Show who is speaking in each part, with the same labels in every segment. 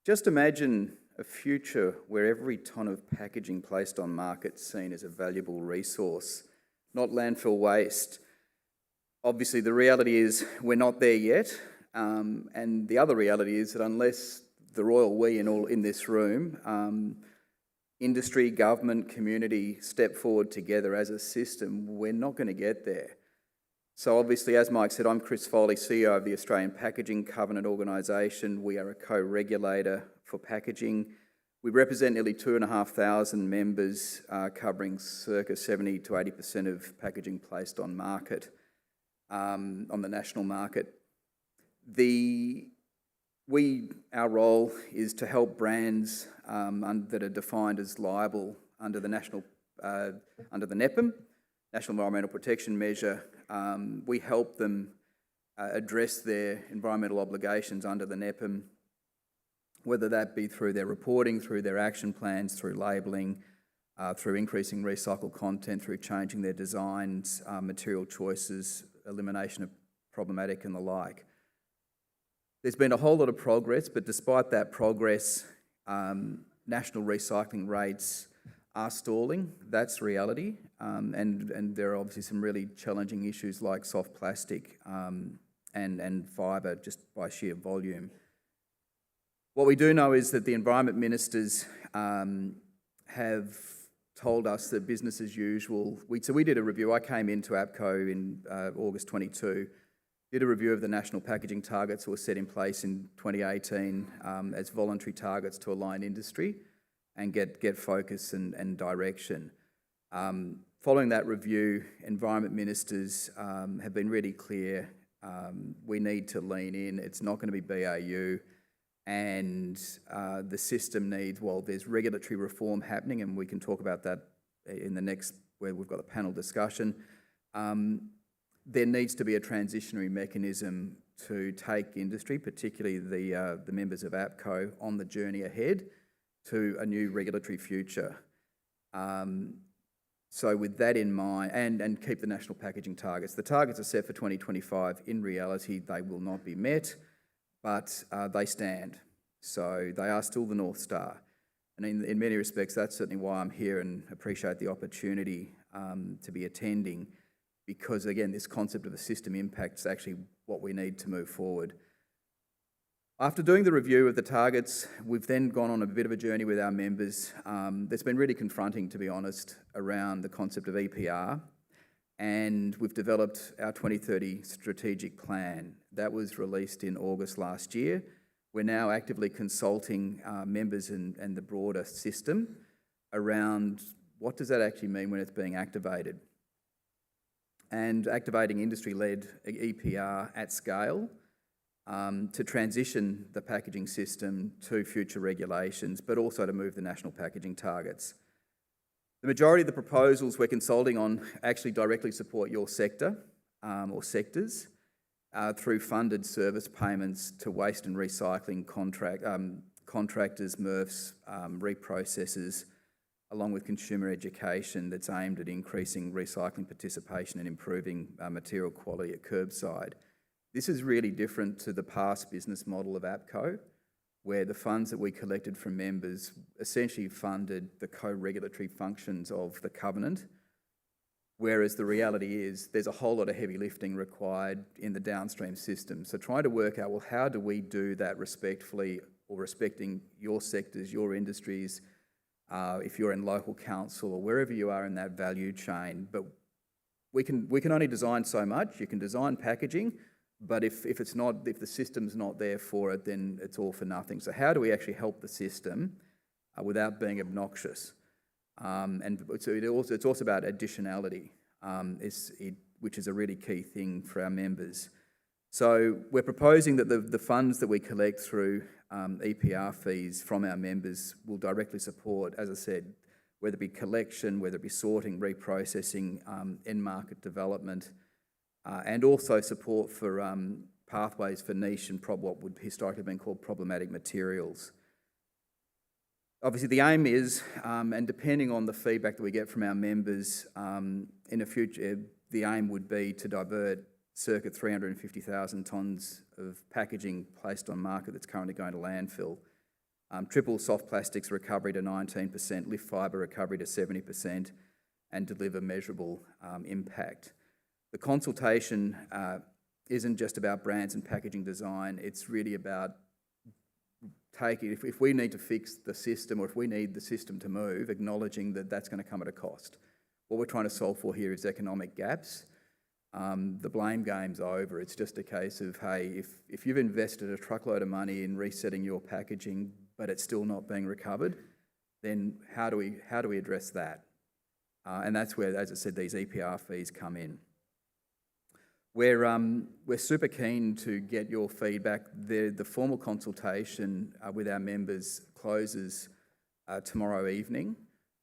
Speaker 1: Just imagine a future where every tonne of packaging placed on market is seen as a valuable resource, not landfill waste. Obviously, the reality is we're not there yet, and the other reality is that unless the royal we in this room, industry, government, community step forward together as a system, we're not going to get there. So obviously, as Mike said, I'm Chris Foley, CEO of the Australian Packaging Covenant Organisation. We are a co-regulator for packaging. We represent nearly 2,500 members, covering circa 70 to 80% of packaging placed on market, on the national market. Our role is to help brands that are defined as liable under the NEPM, National Environmental Protection Measure. We help them address their environmental obligations under the NEPM, whether that be through their reporting, through their action plans, through labelling, through increasing recycled content, through changing their designs, material choices, elimination of problematic and the like. There's been a whole lot of progress, but despite that progress, national recycling rates are stalling. That's reality, and there are obviously some really challenging issues like soft plastic and fibre just by sheer volume. What we do know is that the environment ministers have told us that business as usual. So we did a review. I came into APCO in August 22, did a review of the national packaging targets that were set in place in 2018 as voluntary targets to align industry and get focus and direction. Following that review, environment ministers have been really clear. We need to lean in. It's not going to be BAU. And the system needs, well, there's regulatory reform happening, and we can talk about that in the next, where we've got a panel discussion. There needs to be a transitionary mechanism to take industry, particularly the members of APCO, on the journey ahead to a new regulatory future. So with that in mind, and keep the national packaging targets. The targets are set for 2025. In reality, they will not be met, but they stand. So they are still the North Star. And in many respects, that's certainly why I'm here and appreciate the opportunity to be attending, because again, this concept of a system impact is actually what we need to move forward. After doing the review of the targets, we've then gone on a bit of a journey with our members that's been really confronting, to be honest, around the concept of EPR. And we've developed our 2030 strategic plan. That was released in August last year. We're now actively consulting members and the broader system around what does that actually mean when it's being activated. And activating industry-led EPR at scale to transition the packaging system to future regulations, but also to move the national packaging targets. The majority of the proposals we're consulting on actually directly support your sector or sectors through funded service payments to waste and recycling contractors, MRFs, reprocessors, along with consumer education that's aimed at increasing recycling participation and improving material quality at curbside. This is really different to the past business model of APCO, where the funds that we collected from members essentially funded the co-regulatory functions of the covenant, whereas the reality is there's a whole lot of heavy lifting required in the downstream system. So trying to work out, well, how do we do that respectfully or respecting your sectors, your industries, if you're in local council or wherever you are in that value chain. But we can only design so much. You can design packaging, but if the system's not there for it, then it's all for nothing. So how do we actually help the system without being obnoxious? And so it's also about additionality, which is a really key thing for our members. So we're proposing that the funds that we collect through EPR fees from our members will directly support, as I said, whether it be collection, whether it be sorting, reprocessing, end-market development, and also support for pathways for niche and what would historically have been called problematic materials. Obviously, the aim is, and depending on the feedback that we get from our members, in the future, the aim would be to divert circa 350,000 tonnes of packaging placed on market that's currently going to landfill. triple soft plastics recovery to 19%, lift fibre recovery to 70%, and deliver measurable impact. The consultation isn't just about brands and packaging design, it's really about taking, if we need to fix the system or if we need the system to move, acknowledging that that's going to come at a cost. What we're trying to solve for here is economic gaps. The blame game's over. It's just a case of, hey, if you've invested a truckload of money in resetting your packaging, but it's still not being recovered, then how do we address that? And that's where, as I said, these EPR fees come in. We're super keen to get your feedback. The formal consultation with our members closes tomorrow evening.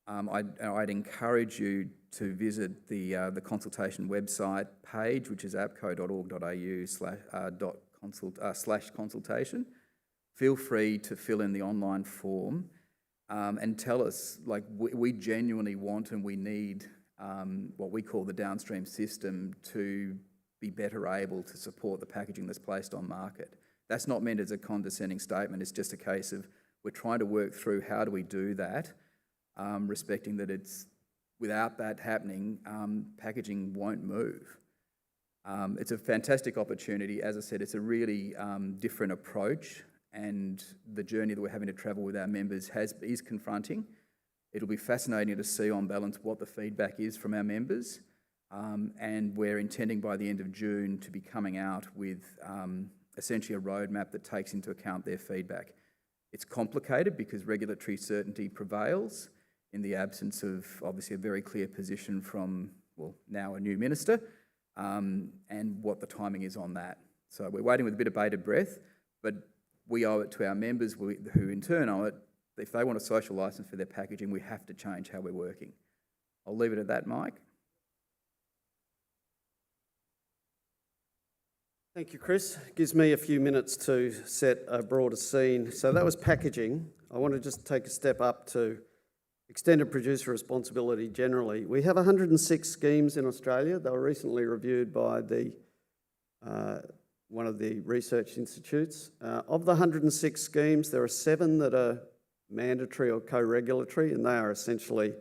Speaker 1: I'd encourage you to visit the consultation website page, which is apco.org.au/consultation. Feel free to fill in the online form and tell us, like, we genuinely want and we need what we call the downstream system to be better able to support the packaging that's placed on market. That's not meant as a condescending statement. It's just a case of we're trying to work through how do we do that, respecting that it's without that happening, packaging won't move. It's a fantastic opportunity. As I said, it's a really different approach, and the journey that we're having to travel with our members is confronting. It'll be fascinating to see on balance what the feedback is from our members, and we're intending by the end of June to be coming out with essentially a roadmap that takes into account their feedback. It's complicated because regulatory certainty prevails in the absence of obviously a very clear position from, well, now a new minister, and what the timing is on that. So we're waiting with a bit of bated breath, but we owe it to our members, who in turn owe it. If they want a social licence for their packaging, we have to change how we're working. I'll leave it at that, Mike.
Speaker 2: Thank you, Chris. Gives me a few minutes to set a broader scene. So that was packaging. I want to just take a step up to extended producer responsibility generally. We have 106 schemes in Australia. They were recently reviewed by one of the research institutes. Of the 106 schemes, there are 7 that are mandatory or co-regulatory, and they are essentially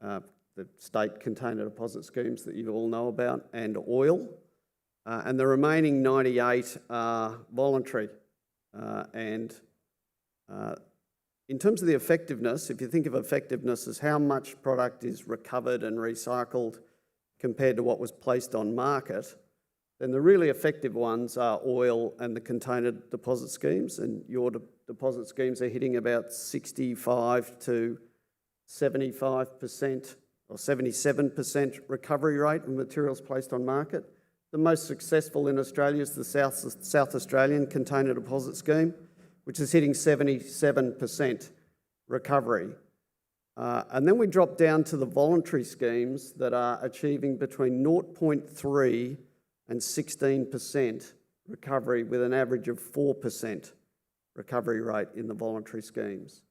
Speaker 2: the state container deposit schemes that you all know about, and oil. And the remaining 98 are voluntary. In terms of the effectiveness, if you think of effectiveness as how much product is recovered and recycled compared to what was placed on market, then the really effective ones are oil and the container deposit schemes, and your deposit schemes are hitting about 65 to 75% or 77% recovery rate of materials placed on market. The most successful in Australia is the South Australian Container Deposit Scheme, which is hitting 77% recovery. And then we drop down to the voluntary schemes that are achieving between 0.3 and 16% recovery, with an average of 4% recovery rate in the voluntary schemes.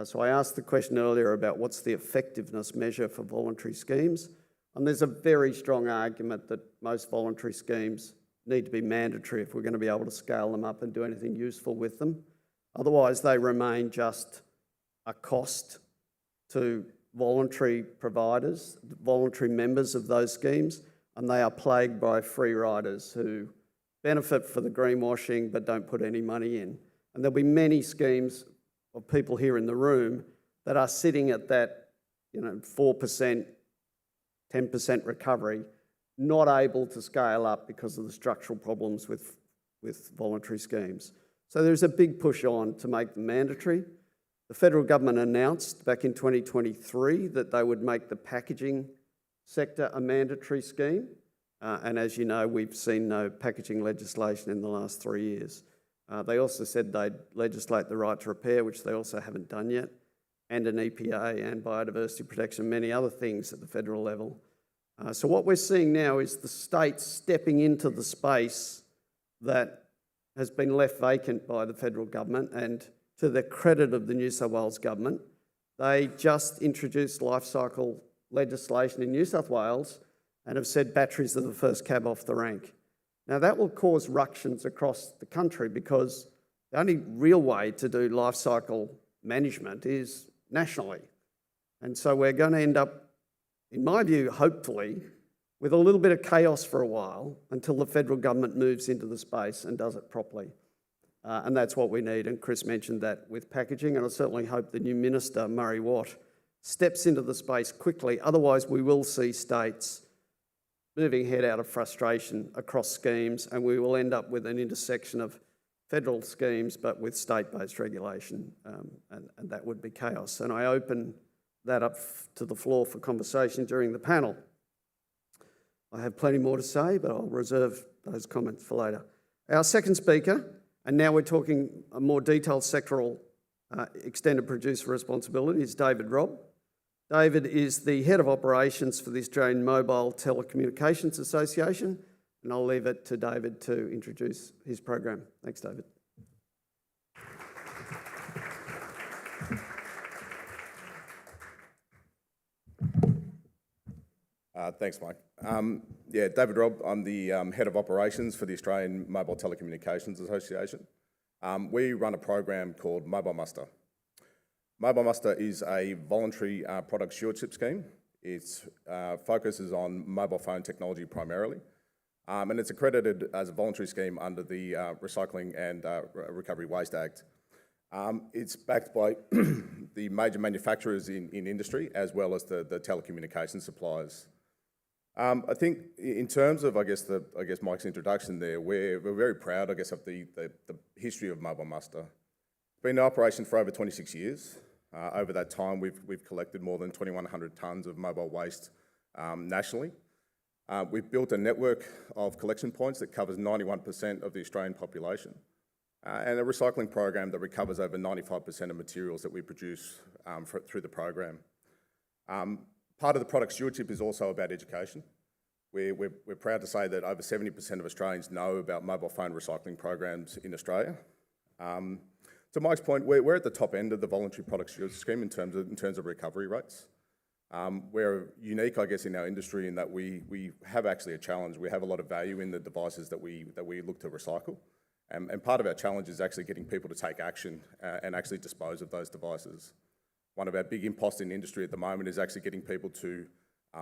Speaker 2: So I asked the question earlier about what's the effectiveness measure for voluntary schemes, and there's a very strong argument that most voluntary schemes need to be mandatory if we're going to be able to scale them up and do anything useful with them. Otherwise, they remain just a cost to voluntary providers, voluntary members of those schemes, and they are plagued by free riders who benefit for the greenwashing but don't put any money in. And there'll be many schemes of people here in the room that are sitting at that 4%, 10% recovery, not able to scale up because of the structural problems with voluntary schemes. So there's a big push on to make them mandatory. The federal government announced back in 2023 that they would make the packaging sector a mandatory scheme. And as you know, we've seen no packaging legislation in the last 3 years. They also said they'd legislate the right to repair, which they also haven't done yet, and an EPA and biodiversity protection, many other things at the federal level. So what we're seeing now is the states stepping into the space that has been left vacant by the federal government, and to the credit of the New South Wales government, they just introduced life cycle legislation in New South Wales and have said batteries are the first cab off the rank. Now that will cause ructions across the country because The only real way to do life cycle management is nationally. And so we're going to end up, in my view, hopefully, with a little bit of chaos for a while until the federal government moves into the space and does it properly. And that's what we need, and Chris mentioned that with packaging, and I certainly hope the new Minister, Murray Watt, steps into the space quickly. Otherwise, we will see states moving ahead out of frustration across schemes, and we will end up with an intersection of federal schemes but with state-based regulation, and that would be chaos. And I open that up to the floor for conversation during the panel. I have plenty more to say, but I'll reserve those comments for later. Our second speaker, and now we're talking a more detailed sectoral extended producer responsibility, is David Robb. David is the Head of Operations for the Australian Mobile Telecommunications Association, and I'll leave it to David to introduce his program. Thanks, David.
Speaker 3: Thanks, Mike. David Robb. I'm the Head of Operations for the Australian Mobile Telecommunications Association. We run a program called Mobile Muster. Mobile Muster is a voluntary product stewardship scheme. Its focus is on mobile phone technology primarily, and it's accredited as a voluntary scheme under the Recycling and Recovery Waste Act. It's backed by the major manufacturers in industry as well as the telecommunications suppliers. I think in terms of, Mike's introduction there, we're very proud, of the history of Mobile Muster. It's been in operation for over 26 years. Over that time, we've collected more than 2,100 tonnes of mobile waste nationally. We've built a network of collection points that covers 91% of the Australian population, and a recycling program that recovers over 95% of materials that we produce through the program. Part of the product stewardship is also about education. We're proud to say that over 70% of Australians know about mobile phone recycling programs in Australia. To Mike's point, we're at the top end of the voluntary product stewardship scheme in terms of recovery rates. We're unique, in our industry in that we have actually a challenge. We have a lot of value in the devices that we look to recycle. And part of our challenge is actually getting people to take action and actually dispose of those devices. One of our big imposts in industry at the moment is actually getting people to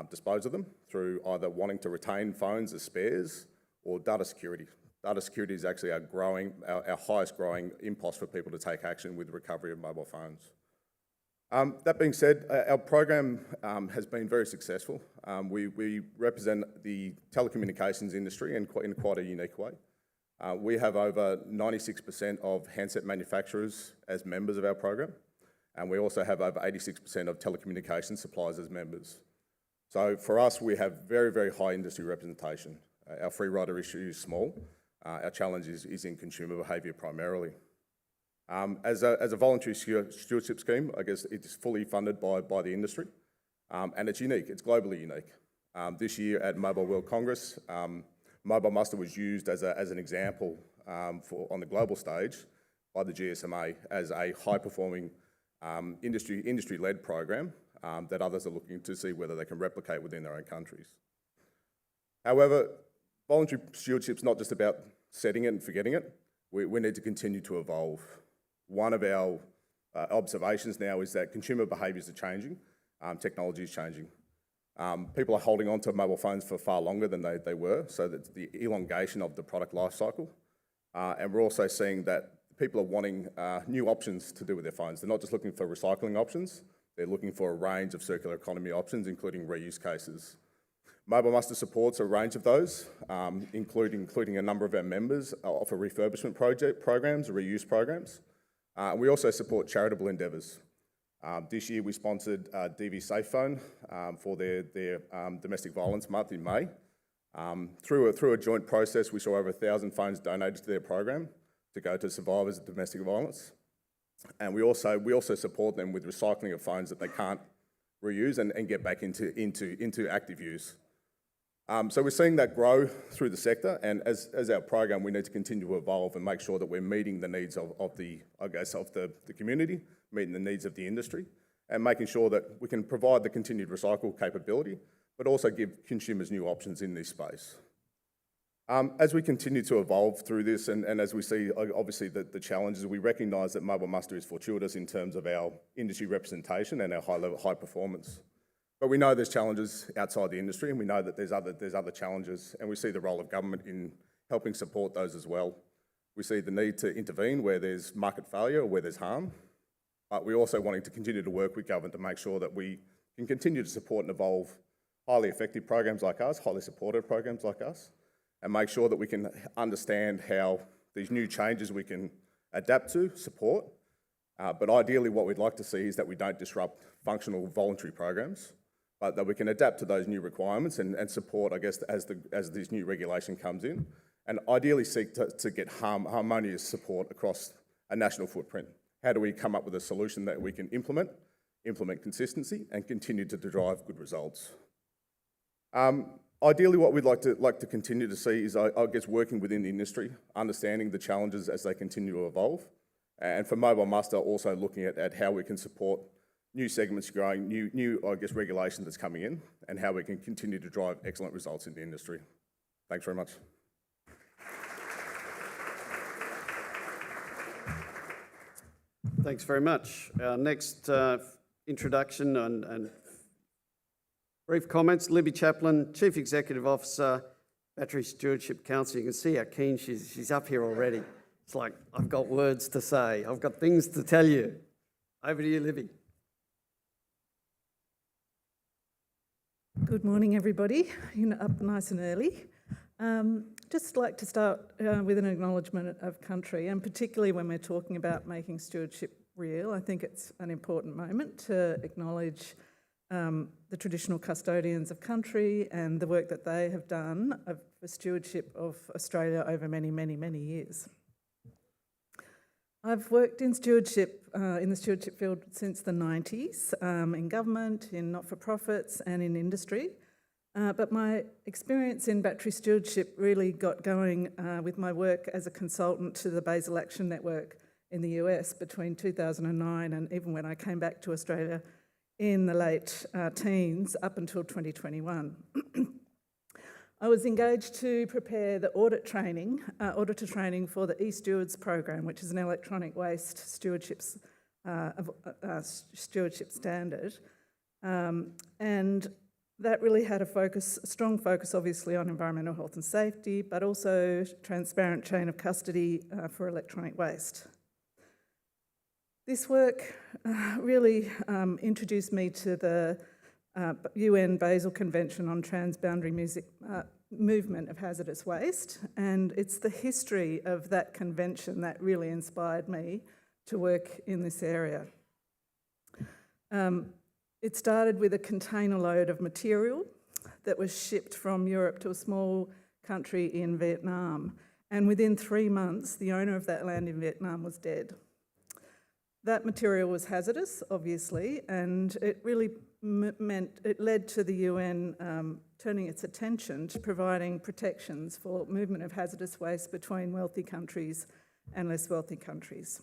Speaker 3: dispose of them through either wanting to retain phones as spares or data security. Data security is actually our highest growing impost for people to take action with the recovery of mobile phones. That being said, our program has been very successful. We represent the telecommunications industry in quite a unique way. We have over 96% of handset manufacturers as members of our program, and we also have over 86% of telecommunications suppliers as members. So for us, we have very, very high industry representation. Our free rider issue is small. Our challenge is in consumer behaviour primarily. As a voluntary stewardship scheme, it is fully funded by the industry, and it's unique. It's globally unique. This year at Mobile World Congress, Mobile Muster was used as an example on the global stage by the GSMA as a high-performing industry-led program that others are looking to see whether they can replicate within their own countries. However, voluntary stewardship is not just about setting it and forgetting it. We need to continue to evolve. One of our observations now is that consumer behaviours are changing, technology is changing. People are holding on to mobile phones for far longer than they were, so that's the elongation of the product life cycle. And we're also seeing that people are wanting new options to do with their phones. They're not just looking for recycling options, they're looking for a range of circular economy options, including reuse cases. Mobile Muster supports a range of those, including a number of our members offer refurbishment programs, reuse programs. We also support charitable endeavours. This year we sponsored DV Safe Phone for their Domestic Violence Month in May. Through a joint process, we saw over 1,000 phones donated to their program to go to survivors of domestic violence. And we also support them with recycling of phones that they can't reuse and get back into active use. So we're seeing that grow through the sector, and as our program, we need to continue to evolve and make sure that we're meeting the needs of the community, meeting the needs of the industry, and making sure that we can provide the continued recycle capability, but also give consumers new options in this space. As we continue to evolve through this and as we see obviously the challenges, we recognise that mobile muster is fortuitous in terms of our industry representation and our high performance. But we know there's challenges outside the industry, and we know that there's other challenges, and we see the role of government in helping support those as well. We see the need to intervene where there's market failure or where there's harm, but we're also wanting to continue to work with government to make sure that we can continue to support and evolve highly effective programs like us, highly supported programs like us, and make sure that we can understand how these new changes we can adapt to, support, but ideally what we'd like to see is that we don't disrupt functional voluntary programs, but that we can adapt to those new requirements and support, I guess, as this new regulation comes in, and ideally seek to get harmonious support across a national footprint. How do we come up with a solution that we can implement consistency, and continue to drive good results? Ideally, what we'd like to continue to see is, I guess, working within the industry, understanding the challenges as they continue to evolve, and for mobile muster, also looking at how we can support new segments growing, new I guess, regulation that's coming in, and how we can continue to drive excellent results in the industry. Thanks very much.
Speaker 2: Thanks very much. Our next introduction and brief comments, Libby Chaplin, Chief Executive Officer, Battery Stewardship Council. You can see how keen she's up here already. It's like, I've got words to say. I've got things to tell you. Over to you, Libby.
Speaker 4: Good morning, everybody. You're up nice and early. Just like to start with an acknowledgement of country, and particularly when we're talking about making stewardship real, I think it's an important moment to acknowledge the traditional custodians of country and the work that they have done for stewardship of Australia over many, many, many years. I've worked in stewardship, in the stewardship field since the 90s, in government, in not-for-profits and in industry. But my experience in battery stewardship really got going with my work as a consultant to the Basel Action Network in the US between 2009 and even when I came back to Australia in the late teens up until 2021. I was engaged to prepare the auditor training for the eStewards program, which is an electronic waste stewardship standard. And that really had a strong focus obviously on environmental health and safety, but also transparent chain of custody for electronic waste. This work really introduced me to the UN Basel Convention on Transboundary Movement of Hazardous Waste, and it's the history of that convention that really inspired me to work in this area. It started with a container load of material that was shipped from Europe to a small country in Vietnam, and within 3 months, the owner of that land in Vietnam was dead. That material was hazardous, obviously, and it really led to the UN turning its attention to providing protections for movement of hazardous waste between wealthy countries and less wealthy countries.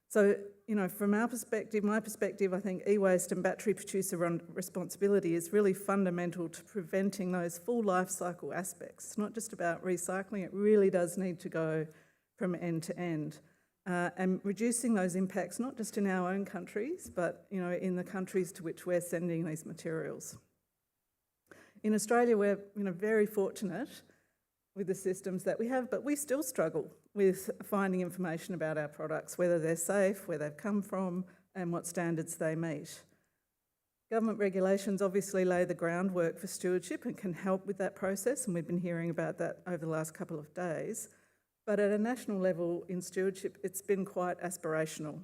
Speaker 4: So, from our perspective, my perspective, I think e-waste and battery producer responsibility is really fundamental to preventing those full life cycle aspects. It's not just about recycling, it really does need to go from end to end. And reducing those impacts, not just in our own countries, but in the countries to which we're sending these materials. In Australia, we're very fortunate with the systems that we have, but we still struggle with finding information about our products, whether they're safe, where they've come from, and what standards they meet. Government regulations obviously lay the groundwork for stewardship and can help with that process, and we've been hearing about that over the last couple of days. But at a national level in stewardship, it's been quite aspirational.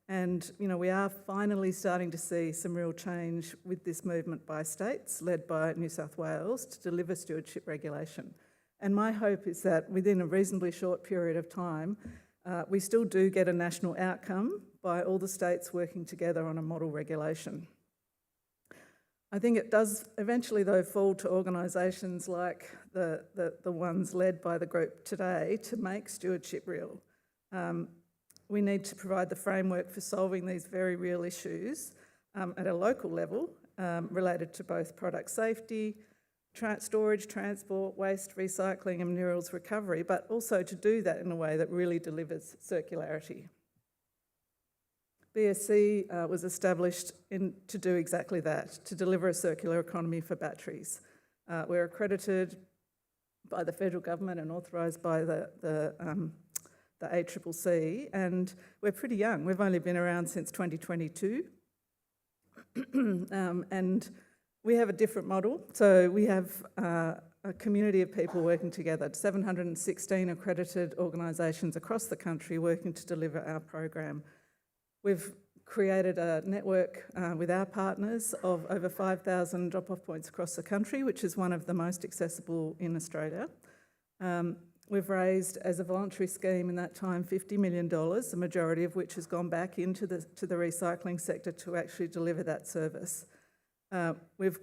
Speaker 4: And we are finally starting to see some real change with this movement by states, led by New South Wales, to deliver stewardship regulation. And my hope is that within a reasonably short period of time, we still do get a national outcome by all the states working together on a model regulation. I think it does eventually, though, fall to organisations like the ones led by the group today to make stewardship real. We need to provide the framework for solving these very real issues at a local level related to both product safety, storage, transport, waste, recycling and minerals recovery, but also to do that in a way that really delivers circularity. BSC was established to do exactly that, to deliver a circular economy for batteries. We're accredited by the federal government and authorised by the ACCC, and we're pretty young. We've only been around since 2022. And we have a different model. So we have a community of people working together, 716 accredited organisations across the country working to deliver our program. We've created a network with our partners of over 5,000 drop-off points across the country, which is one of the most accessible in Australia. We've raised, as a voluntary scheme in that time, $50 million, the majority of which has gone back into the recycling sector to actually deliver that service. We've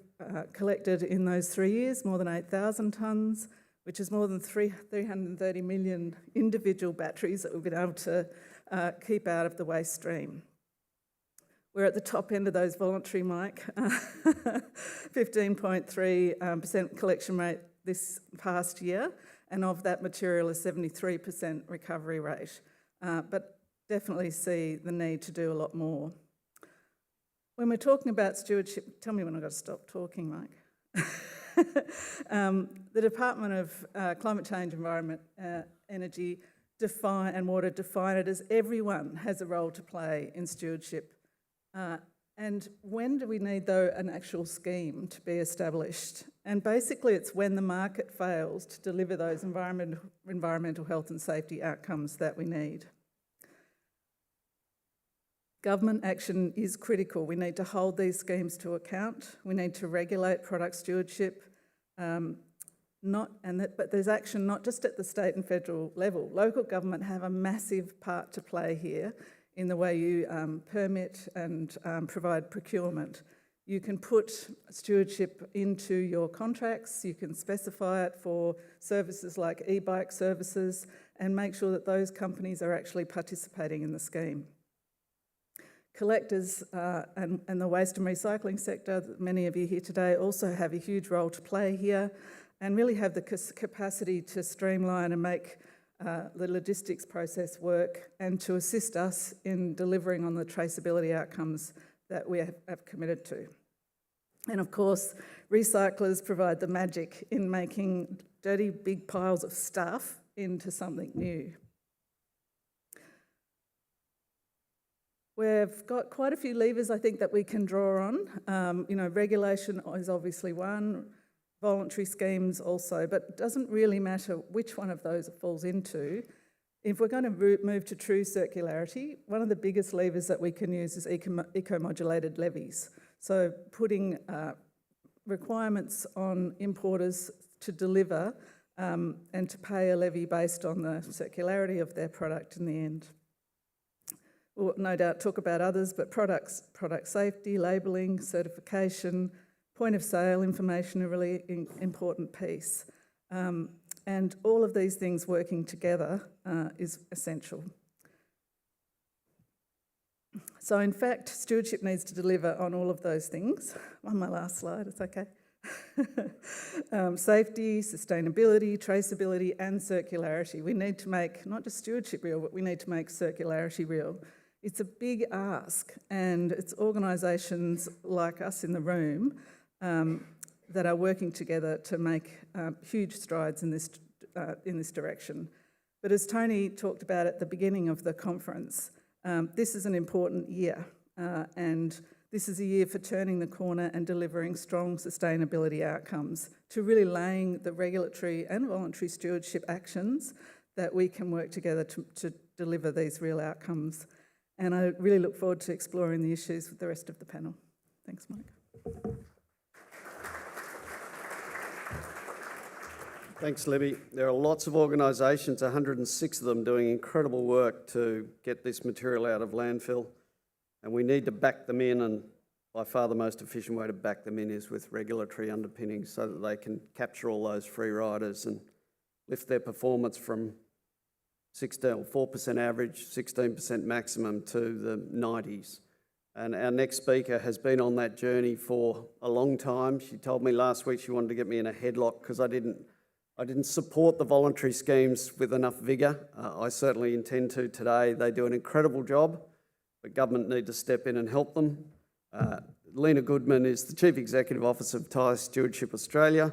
Speaker 4: collected in those 3 years more than 8,000 tonnes, which is more than 330 million individual batteries that we've been able to keep out of the waste stream. We're at the top end of those voluntary, Mike. 15.3% collection rate this past year, and of that material a 73% recovery rate. But definitely see the need to do a lot more. When we're talking about stewardship, tell me when I've got to stop talking, Mike. The Department of Climate Change, Environment, Energy and Water define it as everyone has a role to play in stewardship. And when do we need, though, an actual scheme to be established? And basically it's when the market fails to deliver those environmental health and safety outcomes that we need. Government action is critical. We need to hold these schemes to account. We need to regulate product stewardship. But there's action not just at the state and federal level. Local government have a massive part to play here in the way you permit and provide procurement. You can put stewardship into your contracts, you can specify it for services like e-bike services and make sure that those companies are actually participating in the scheme. Collectors and the waste and recycling sector, many of you here today, also have a huge role to play here and really have the capacity to streamline and make the logistics process work and to assist us in delivering on the traceability outcomes that we have committed to. And of course, recyclers provide the magic in making dirty big piles of stuff into something new. We've got quite a few levers, I think, that we can draw on. Regulation is obviously one, voluntary schemes also, but it doesnn't really matter which one of those it falls into. If we're going to move to true circularity, one of the biggest levers that we can use is eco-modulated levies. So putting requirements on importers to deliver and to pay a levy based on the circularity of their product in the end. We'll no doubt talk about others, but product safety, labelling, certification, point of sale information, a really important piece. And all of these things working together is essential. So in fact, stewardship needs to deliver on all of those things. On my last slide, it's okay. Safety, sustainability, traceability and circularity. We need to make not just stewardship real, but we need to make circularity real. It's a big ask, and it's organisations like us in the room that are working together to make huge strides in this direction. But as Tony talked about at the beginning of the conference, this is an important year, and this is a year for turning the corner and delivering strong sustainability outcomes, to really laying the regulatory and voluntary stewardship actions that we can work together to deliver these real outcomes. And I really look forward to exploring the issues with the rest of the panel. Thanks, Mike.
Speaker 2: Thanks, Libby. There are lots of organisations, 106 of them, doing incredible work to get this material out of landfill, and we need to back them in, and by far the most efficient way to back them in is with regulatory underpinnings so that they can capture all those free riders and lift their performance from 4% average, 16% maximum to the 90s. And our next speaker has been on that journey for a long time. She told me last week she wanted to get me in a headlock because I didn't support the voluntary schemes with enough vigour. I certainly intend to today. They do an incredible job, but government need to step in and help them. Lena Goodman is the Chief Executive Officer of Tyre Stewardship Australia,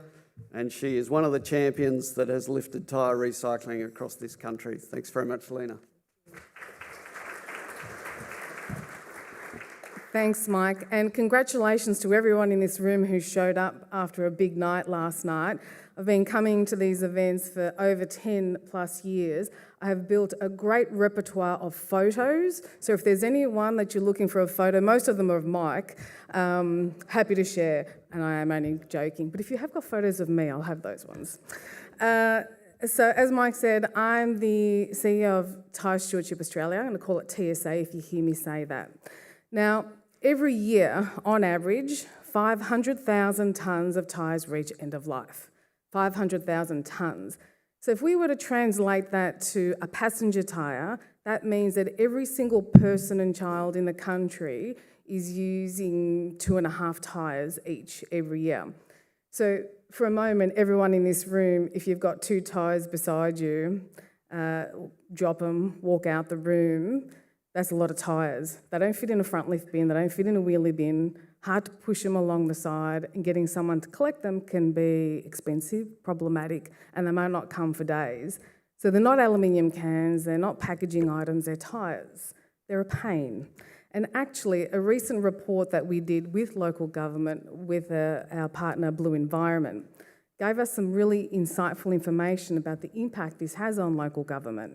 Speaker 2: and she is one of the champions that has lifted tyre recycling across this country. Thanks very much, Lena.
Speaker 5: Thanks, Mike, and congratulations to everyone in this room who showed up after a big night last night. I've been coming to these events for over 10 plus years. I have built a great repertoire of photos, so if there's anyone that you're looking for a photo, most of them are of Mike, happy to share, and I am only joking, but if you have got photos of me, I'll have those ones. So as Mike said, I'm the CEO of Tyre Stewardship Australia. I'm going to call it TSA if you hear me say that. Now, every year, on average, 500,000 tonnes of tyres reach end of life. 500,000 tonnes. So if we were to translate that to a passenger tyre, that means that every single person and child in the country is using 2.5 tyres each every year. So for a moment, everyone in this room, if you've got 2 tyres beside you, drop them, walk out the room. That's a lot of tyres. They don't fit in a front lift bin, they don't fit in a wheelie bin, hard to push them along the side, and getting someone to collect them can be expensive, problematic, and they might not come for days. So they're not aluminium cans, they're not packaging items, they're tyres. They're a pain. And actually, a recent report that we did with local government, with our partner Blue Environment, gave us some really insightful information about the impact this has on local government.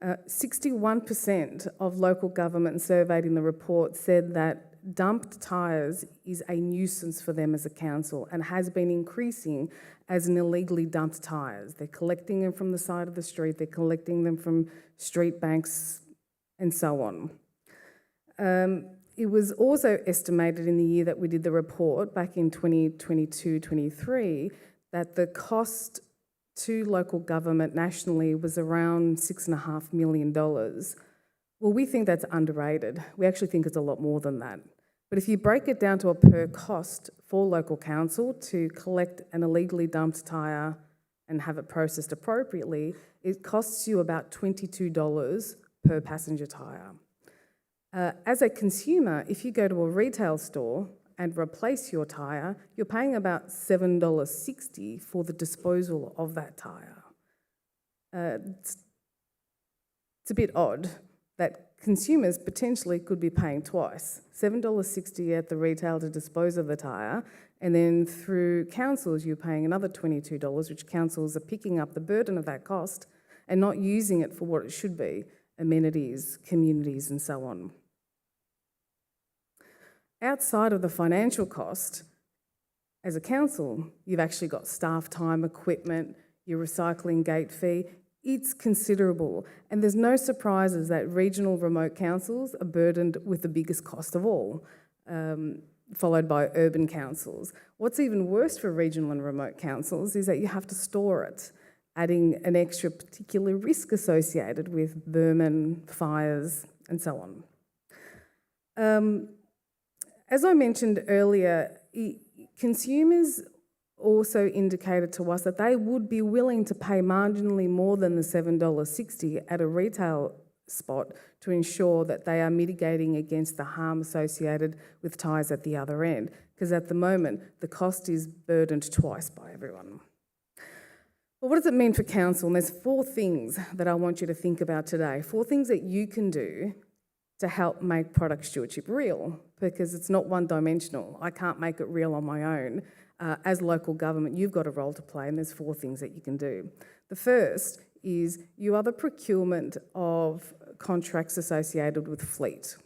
Speaker 5: 61% of local government surveyed in the report said that dumped tyres is a nuisance for them as a council and has been increasing as an illegally dumped tyres. They're collecting them from the side of the street, they're collecting them from street banks and so on. It was also estimated in the year that we did the report, back in 2022-23, that the cost to local government nationally was around $6.5 million. Well, we think that's underrated. We actually think it's a lot more than that. But if you break it down to a per cost for local council to collect an illegally dumped tyre and have it processed appropriately, it costs you about $22 per passenger tyre. As a consumer, if you go to a retail store and replace your tyre, you're paying about $7.60 for the disposal of that tyre. It's a bit odd that consumers potentially could be paying twice, $7.60 at the retail to dispose of the tyre, and then through councils you're paying another $22, which councils are picking up the burden of that cost and not using it for what it should be, amenities, communities and so on. Outside of the financial cost, as a council, you've actually got staff time, equipment, your recycling gate fee. It's considerable, and there's no surprises that regional remote councils are burdened with the biggest cost of all, followed by urban councils. What's even worse for regional and remote councils is that you have to store it, adding an extra particular risk associated with vermin, fires, and so on. As I mentioned earlier, consumers also indicated to us that they would be willing to pay marginally more than the $7.60 at a retail spot to ensure that they are mitigating against the harm associated with tyres at the other end, because at the moment the cost is burdened twice by everyone. Well, what does it mean for council? And there's 4 things that I want you to think about today, 4 things that you can do to help make product stewardship real, because it's not one-dimensional. I can't make it real on my own. As local government, you've got a role to play, and there's 4 things that you can do. The first is you are the procurement of contracts associated with fleet.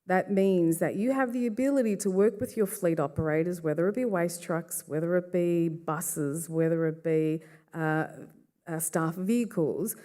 Speaker 5: That means that you have the ability to work with your fleet operators, whether it be waste trucks, whether it be buses, whether it be staff vehicles,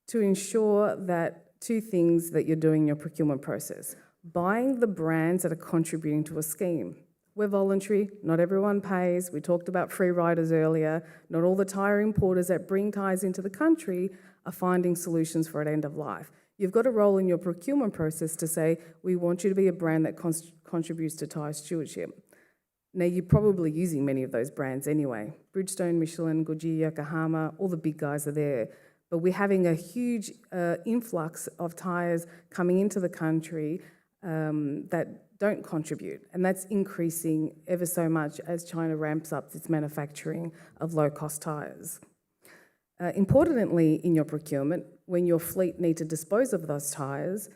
Speaker 5: to ensure that 2 things that you're doing in your procurement process. Buying the brands that are contributing to a scheme. We're voluntary, not everyone pays. We talked about free riders earlier. Not all the tyre importers that bring tyres into the country are finding solutions for at end of life. You've got a role in your procurement process to say, we want you to be a brand that contributes to tyre stewardship. Now, you're probably using many of those brands anyway. Bridgestone, Michelin, Goodyear, Yokohama, all the big guys are there. But we're having a huge influx of tyres coming into the country that don't contribute. And that's increasing ever so much as China ramps up its manufacturing of low-cost tyres. Importantly, in your procurement, when your fleet need to dispose of those tyres,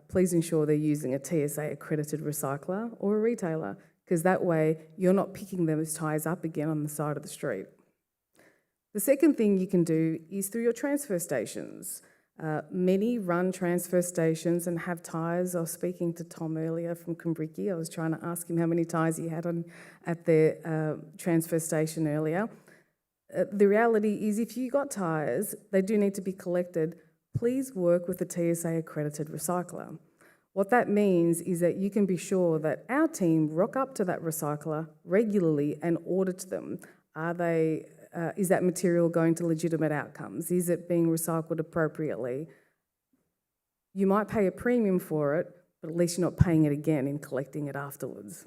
Speaker 5: please ensure they're using a TSA accredited recycler or a retailer, because that way you're not picking those tyres up again on the side of the street. The second thing you can do is through your transfer stations. Many run transfer stations and have tyres. I was speaking to Tom earlier from Kumbriki. I was trying to ask him how many tyres he had at their transfer station earlier. The reality is if you got tyres, they do need to be collected. Please work with a TSA accredited recycler. What that means is that you can be sure that our team rock up to that recycler regularly and audit them. Is that material going to legitimate outcomes? Is it being recycled appropriately? You might pay a premium for it, but at least you're not paying it again in collecting it afterwards.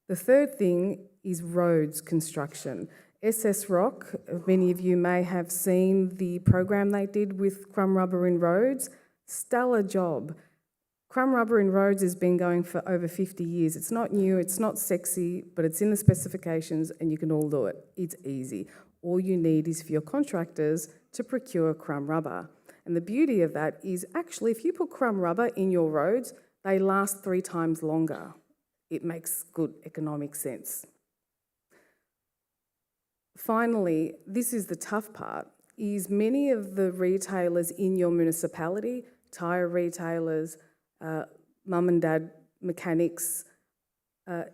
Speaker 5: The third thing is roads construction. SS Rock, many of you may have seen the program they did with crumb rubber in roads. Stellar job. Crumb rubber in roads has been going for over 50 years. It's not new, it's not sexy, but it's in the specifications and you can all do it. It's easy. All you need is for your contractors to procure crumb rubber. And the beauty of that is actually if you put crumb rubber in your roads, they last 3 times longer. It makes good economic sense. Finally, this is the tough part, is many of the retailers in your municipality, tyre retailers, mum and dad mechanics,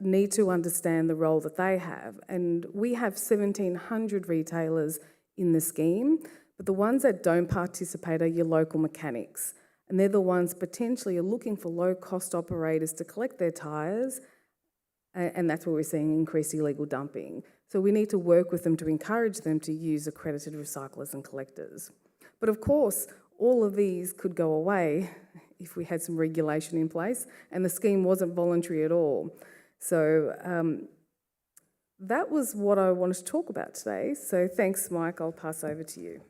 Speaker 5: need to understand the role that they have. And we have 1,700 retailers in the scheme, but the ones that don't participate are your local mechanics. And they're the ones potentially are looking for low-cost operators to collect their tyres, and that's where we're seeing increased illegal dumping. So we need to work with them to encourage them to use accredited recyclers and collectors. But of course, all of these could go away if we had some regulation in place, and the scheme wasn't voluntary at all. So that was what I wanted to talk about today. So thanks, Mike. I'll pass over to you.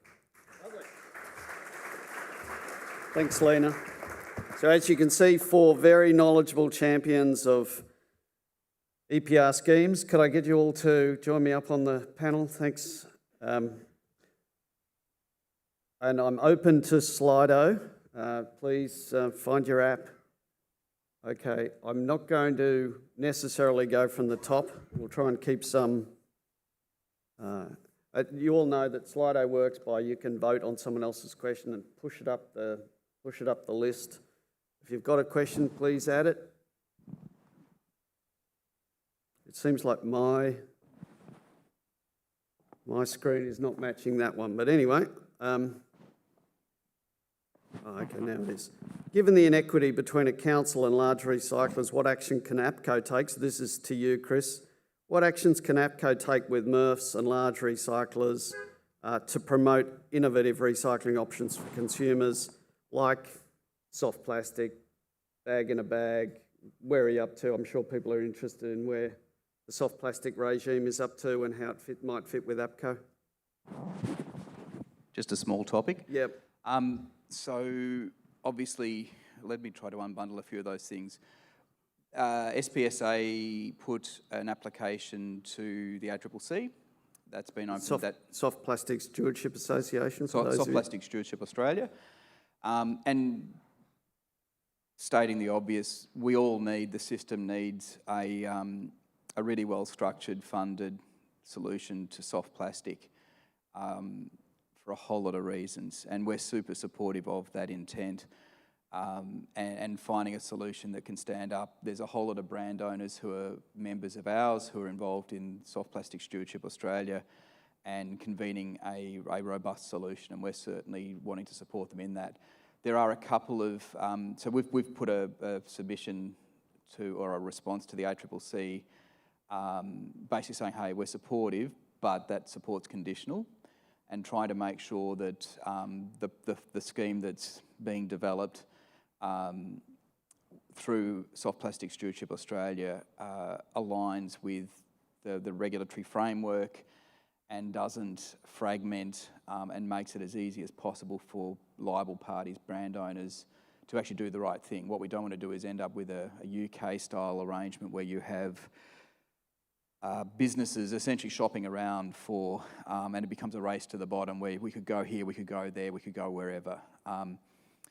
Speaker 2: Thanks, Lena. So as you can see, 4 very knowledgeable champions of EPR schemes. Could I get you all to join me up on the panel? Thanks. And I'm open to Slido. Please find your app. Okay, I'm not going to necessarily go from the top. We'll try and keep some... you all know that Slido works by you can vote on someone else's question and push it up the list. If you've got a question, please add it. It seems like my screen is not matching that one, but anyway. Okay, now it is. Given the inequity between a council and large recyclers, what action can APCO take? So this is to you, Chris. What actions can APCO take with MRFs and large recyclers to promote innovative recycling options for consumers, like soft plastic, bag in a bag? Where are you up to? I'm sure people are interested in where the soft plastic regime is up to and how it might fit with APCO.
Speaker 1: Just a small topic.
Speaker 2: Yep.
Speaker 1: So obviously, let me try to unbundle a few of those things. SPSA put an application to the ACCC. That's been open.
Speaker 2: Soft Plastic Stewardship Association.
Speaker 1: Soft Plastic Stewardship Australia. And stating the obvious, we all need, the system needs a really well-structured, funded solution to soft plastic for a whole lot of reasons. And we're super supportive of that intent and finding a solution that can stand up. There's a whole lot of brand owners who are members of ours who are involved in Soft Plastic Stewardship Australia and convening a robust solution, and we're certainly wanting to support them in that. There are a couple of, so we've put a submission to, or a response to the ACCC, basically saying, hey, we're supportive, but that support's conditional. and try to make sure that the scheme that's being developed through Soft Plastic Stewardship Australia aligns with the regulatory framework and doesn't fragment and makes it as easy as possible for liable parties, brand owners, to actually do the right thing. What we don't want to do is end up with a UK-style arrangement where you have businesses essentially shopping around for, and it becomes a race to the bottom where we could go here, we could go there, we could go wherever.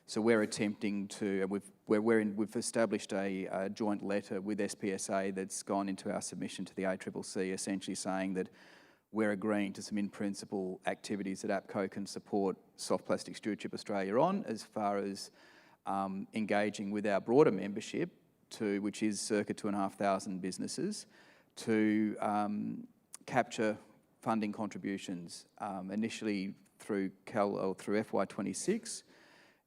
Speaker 1: So we're attempting to, we've established a joint letter with SPSA that's gone into our submission to the ACCC, essentially saying that we're agreeing to some in-principle activities that APCO can support Soft Plastic Stewardship Australia on, as far as engaging with our broader membership, which is circa 2,500 businesses, to capture funding contributions, initially through FY26.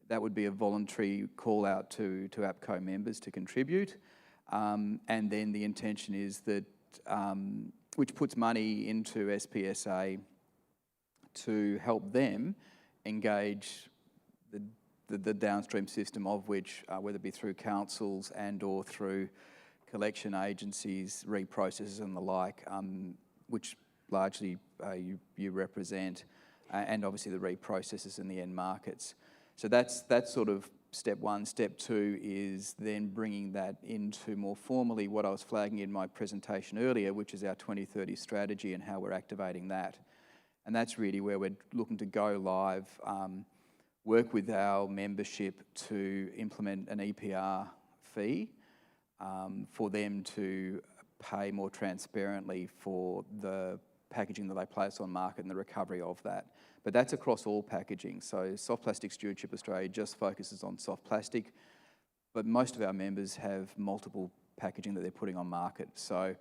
Speaker 1: That would be a voluntary call out to APCO members to contribute. And then the intention is that, which puts money into SPSA to help them engage the downstream system, of which, whether it be through councils and or through collection agencies, reprocessors and the like, which largely you represent, and obviously the reprocessors in the end markets. So that's sort of step one. Step two is then bringing that into more formally what I was flagging in my presentation earlier, which is our 2030 strategy and how we're activating that. And that's really where we're looking to go live, work with our membership to implement an EPR fee for them to pay more transparently for the packaging that they place on market and the recovery of that. But that's across all packaging. So Soft Plastic Stewardship Australia just focuses on soft plastic, but most of our members have multiple packaging that they're putting on market. So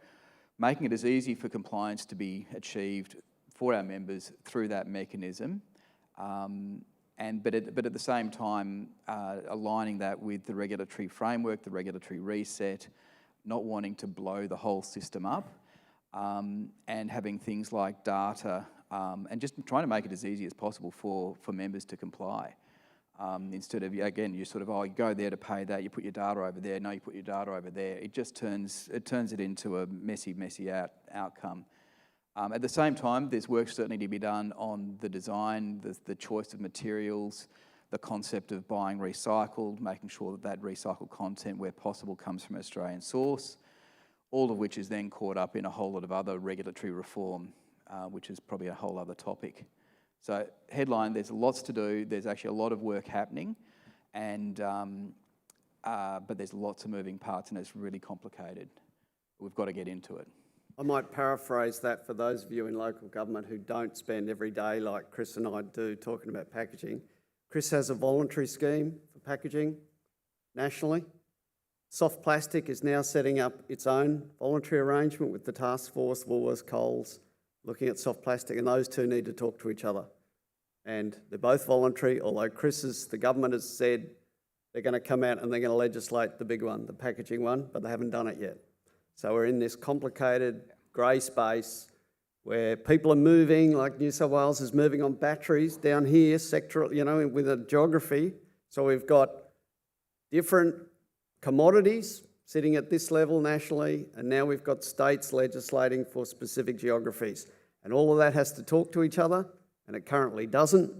Speaker 1: making it as easy for compliance to be achieved for our members through that mechanism, but at the same time aligning that with the regulatory framework, the regulatory reset, not wanting to blow the whole system up, and having things like data, and just trying to make it as easy as possible for members to comply. Instead of, again, you sort of, you go there to pay that, you put your data over there, no, you put your data over there. It just turns it into a messy outcome. At the same time, there's work certainly to be done on the design, the choice of materials, the concept of buying recycled, making sure that recycled content, where possible, comes from an Australian source, all of which is then caught up in a whole lot of other regulatory reform, which is probably a whole other topic. So headline, there's lots to do. There's actually a lot of work happening, and but there's lots of moving parts, and it's really complicated. We've got to get into it.
Speaker 2: I might paraphrase that for those of you in local government who don't spend every day like Chris and I do talking about packaging. Chris has a voluntary scheme for packaging nationally. Soft Plastic is now setting up its own voluntary arrangement with the task force, Woolworths, Coles, looking at soft plastic, and those two need to talk to each other. And they're both voluntary, although the government has said they're going to come out and they're going to legislate the big one, the packaging one, but they haven't done it yet. So we're in this complicated grey space where people are moving, like New South Wales is moving on batteries down here, sectoral, with a geography. So we've got different commodities sitting at this level nationally, and now we've got states legislating for specific geographies. And all of that has to talk to each other, and it currently doesn't.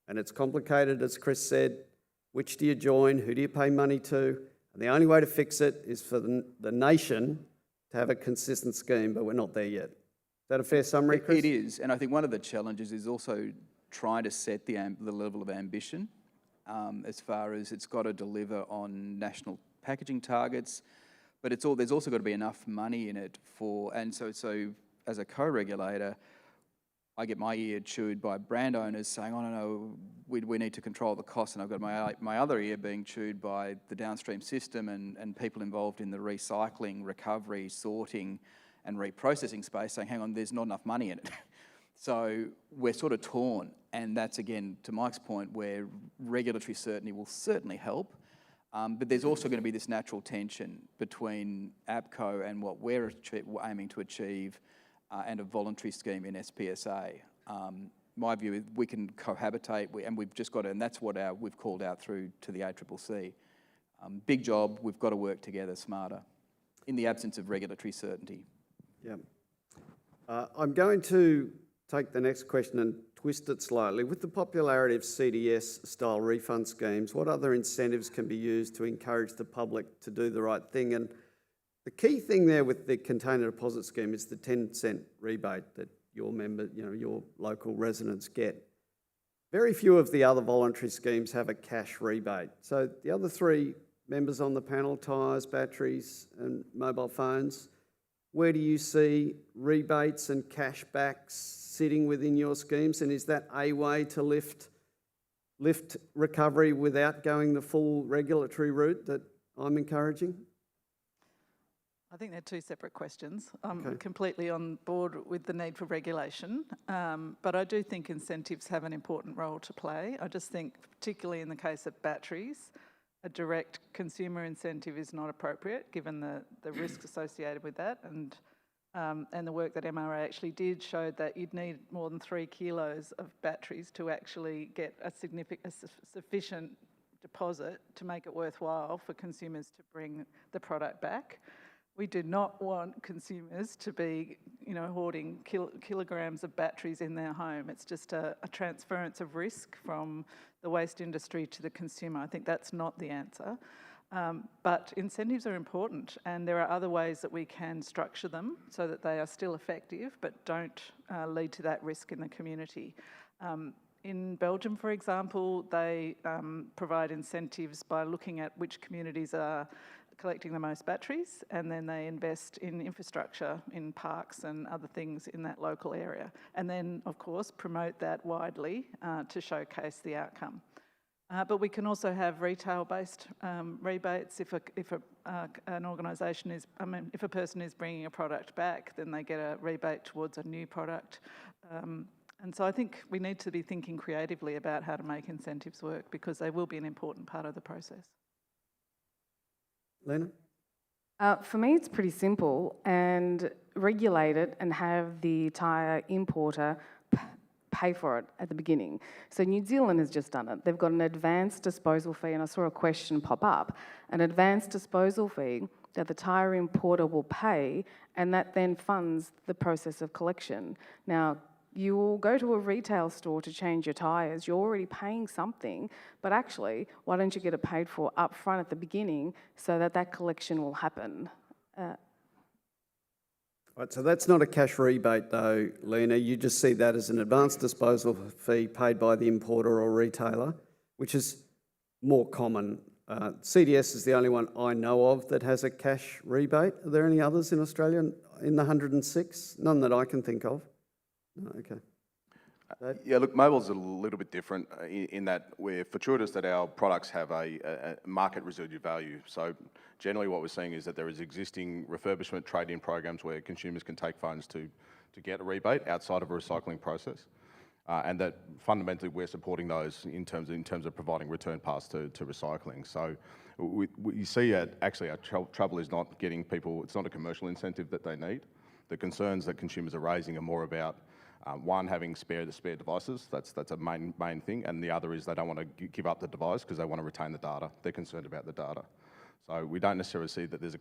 Speaker 2: And it's complicated, as Chris said. Which do you join? Who do you pay money to? And the only way to fix it is for the nation to have a consistent scheme, but we're not there yet. Is that a fair summary, Chris?
Speaker 1: It is, and I think one of the challenges is also trying to set the level of ambition, as far as it's got to deliver on national packaging targets, but there's also got to be enough money in it and so as a co-regulator, I get my ear chewed by brand owners saying, oh no, we need to control the costs, and I've got my other ear being chewed by the downstream system and people involved in the recycling, recovery, sorting and reprocessing space saying, hang on, there's not enough money in it. So we're sort of torn, and that's, again, to Mike's point, where regulatory certainty will certainly help. But there's also going to be this natural tension between APCO and what we're aiming to achieve and a voluntary scheme in SPSA. my view is we can cohabitate, and we've just got to, and that's what we've called out through to the ACCC. Big job, we've got to work together smarter in the absence of regulatory certainty.
Speaker 2: Yeah. I'm going to take the next question and twist it slightly. With the popularity of CDS-style refund schemes, what other incentives can be used to encourage the public to do the right thing? And the key thing there with the container deposit scheme is the 10-cent rebate that your your local residents get. Very few of the other voluntary schemes have a cash rebate. So the other three members on the panel, tyres, batteries and mobile phones, where do you see rebates and cash backs sitting within your schemes? And is that a way to lift recovery without going the full regulatory route that I'm encouraging?
Speaker 4: I think they're two separate questions. I'm completely on board with the need for regulation, but I do think incentives have an important role to play. I just think, particularly in the case of batteries, a direct consumer incentive is not appropriate given the risk associated with that, and the work that MRA actually did showed that you'd need more than 3 kilos of batteries to actually get a sufficient deposit to make it worthwhile for consumers to bring the product back. We do not want consumers to be, hoarding kilograms of batteries in their home. It's just a transference of risk from the waste industry to the consumer. I think that's not the answer. But incentives are important, and there are other ways that we can structure them so that they are still effective but don't lead to that risk in the community. In Belgium, for example, they provide incentives by looking at which communities are collecting the most batteries, and then they invest in infrastructure, in parks and other things in that local area. And then, of course, promote that widely to showcase the outcome. But we can also have retail-based rebates. If an organisation if a person is bringing a product back, then they get a rebate towards a new product. And so I think we need to be thinking creatively about how to make incentives work, because they will be an important part of the process.
Speaker 2: Lena?
Speaker 5: For me, it's pretty simple, and regulate it and have the tyre importer pay for it at the beginning. So New Zealand has just done it. They've got an advanced disposal fee, and I saw a question pop up, an advanced disposal fee that the tyre importer will pay, and that then funds the process of collection. Now, you will go to a retail store to change your tyres, you're already paying something, but actually, why don't you get it paid for up front at the beginning so that that collection will happen?
Speaker 2: Right, so that's not a cash rebate though, Lena. You just see that as an advanced disposal fee paid by the importer or retailer, which is more common. CDS is the only one I know of that has a cash rebate. Are there any others in Australia in the 106? None that I can think of. No, okay.
Speaker 3: Yeah, look, mobile's a little bit different in that we're fortuitous that our products have a market residual value. So generally what we're seeing is that there is existing refurbishment trade-in programs where consumers can take phones to get a rebate outside of a recycling process. And that fundamentally we're supporting those in terms of providing return paths to recycling. So we see actually our trouble is not getting people, it's not a commercial incentive that they need. The concerns that consumers are raising are more about one, having spare devices, that's a main thing, and the other is they don't want to give up the device because they want to retain the data. They're concerned about the data. So we don't necessarily see that there's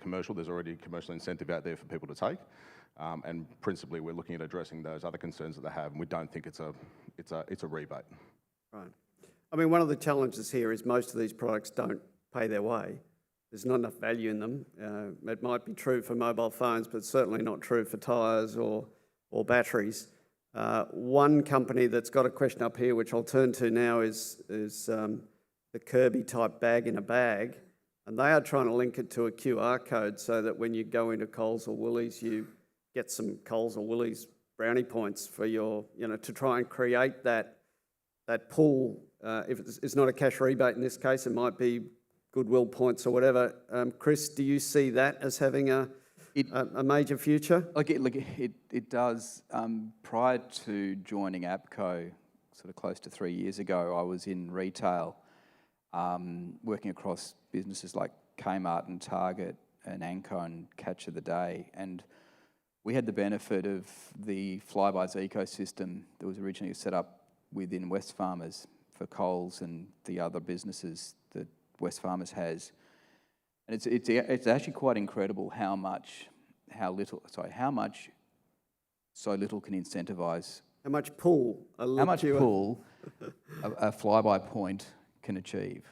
Speaker 3: already a commercial incentive out there for people to take, and principally we're looking at addressing those other concerns that they have, and we don't think it's a rebate.
Speaker 2: Right. I mean, one of the challenges here is most of these products don't pay their way. There's not enough value in them. It might be true for mobile phones, but certainly not true for tyres or batteries. One company that's got a question up here, which I'll turn to now, is the Kirby type bag in a bag, and they are trying to link it to a QR code so that when you go into Coles or Woolies, you get some Coles or Woolies brownie points for your, to try and create that pool. If it's not a cash rebate in this case, it might be goodwill points or whatever. Chris, do you see that as having a major future?
Speaker 1: It does. Prior to joining APCO, sort of close to 3 years ago, I was in retail, working across businesses like Kmart and Target and Anko and Catch of the Day, and we had the benefit of the Flybuys ecosystem that was originally set up within Wesfarmers for Coles and the other businesses that Wesfarmers has. And it's actually quite incredible how much so little can incentivise.
Speaker 2: How much pull
Speaker 1: a fly-by point can achieve.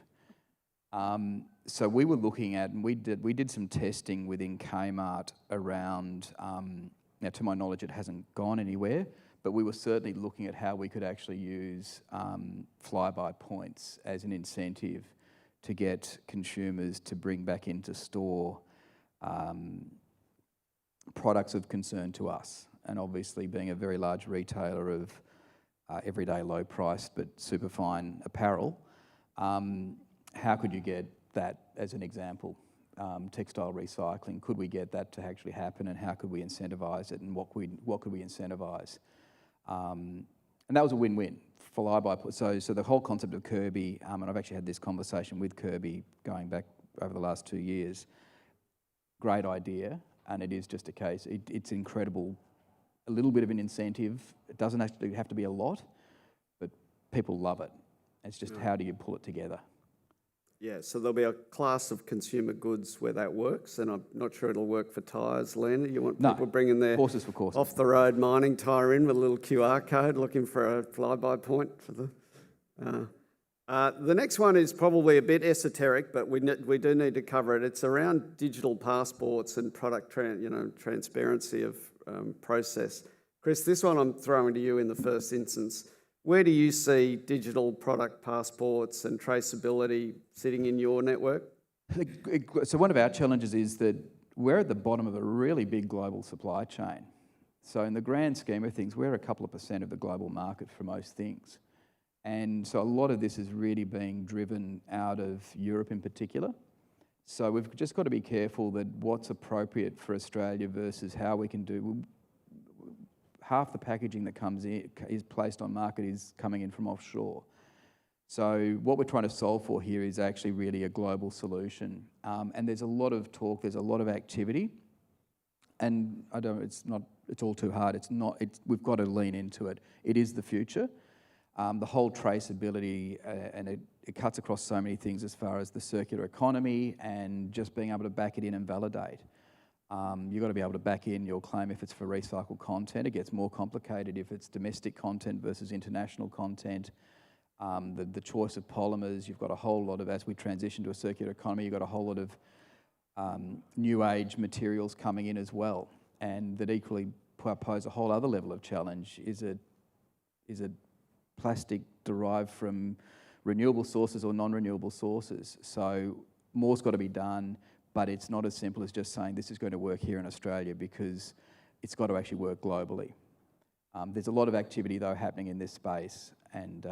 Speaker 1: So we were looking at, and we did some testing within Kmart around, now to my knowledge it hasn't gone anywhere, but we were certainly looking at how we could actually use fly-by points as an incentive to get consumers to bring back into store products of concern to us. And obviously being a very large retailer of everyday low priced but super fine apparel, how could you get that as an example? Textile recycling, could we get that to actually happen, and how could we incentivise it, and what could we incentivise? And that was a win-win. So the whole concept of Kirby, and I've actually had this conversation with Kirby going back over the last 2 years, great idea, and it is just a case, it's incredible, a little bit of an incentive. It doesn't actually have to be a lot, but people love it. It's just how do you pull it together?
Speaker 2: Yeah, so there'll be a class of consumer goods where that works, and I'm not sure it'll work for tyres, Lena. You want people bringing their
Speaker 1: horses for courses.
Speaker 2: Off-the-road mining tyre in with a little QR code looking for a fly-by point for the next one is probably a bit esoteric, but we do need to cover it. It's around digital passports and product transparency of process. Chris, this one I'm throwing to you in the first instance. Where do you see digital product passports and traceability sitting in your network?
Speaker 1: So one of our challenges is that we're at the bottom of a really big global supply chain. So in the grand scheme of things, we're a couple of % of the global market for most things. And so a lot of this is really being driven out of Europe in particular. So we've just got to be careful that what's appropriate for Australia versus how we can do. Half the packaging that comes in is placed on market is coming in from offshore. So what we're trying to solve for here is actually really a global solution. And there's a lot of talk, there's a lot of activity, and it's all too hard. We've got to lean into it. It is the future. The whole traceability, and it cuts across so many things as far as the circular economy and just being able to back it in and validate. You've got to be able to back in your claim if it's for recycled content. It gets more complicated if it's domestic content versus international content. The choice of polymers, you've got a whole lot of, as we transition to a circular economy, you've got a whole lot of new age materials coming in as well. And that equally pose a whole other level of challenge. Is it plastic derived from renewable sources or non-renewable sources? So more's got to be done. But it's not as simple as just saying this is going to work here in Australia, because it's got to actually work globally. There's a lot of activity though happening in this space, and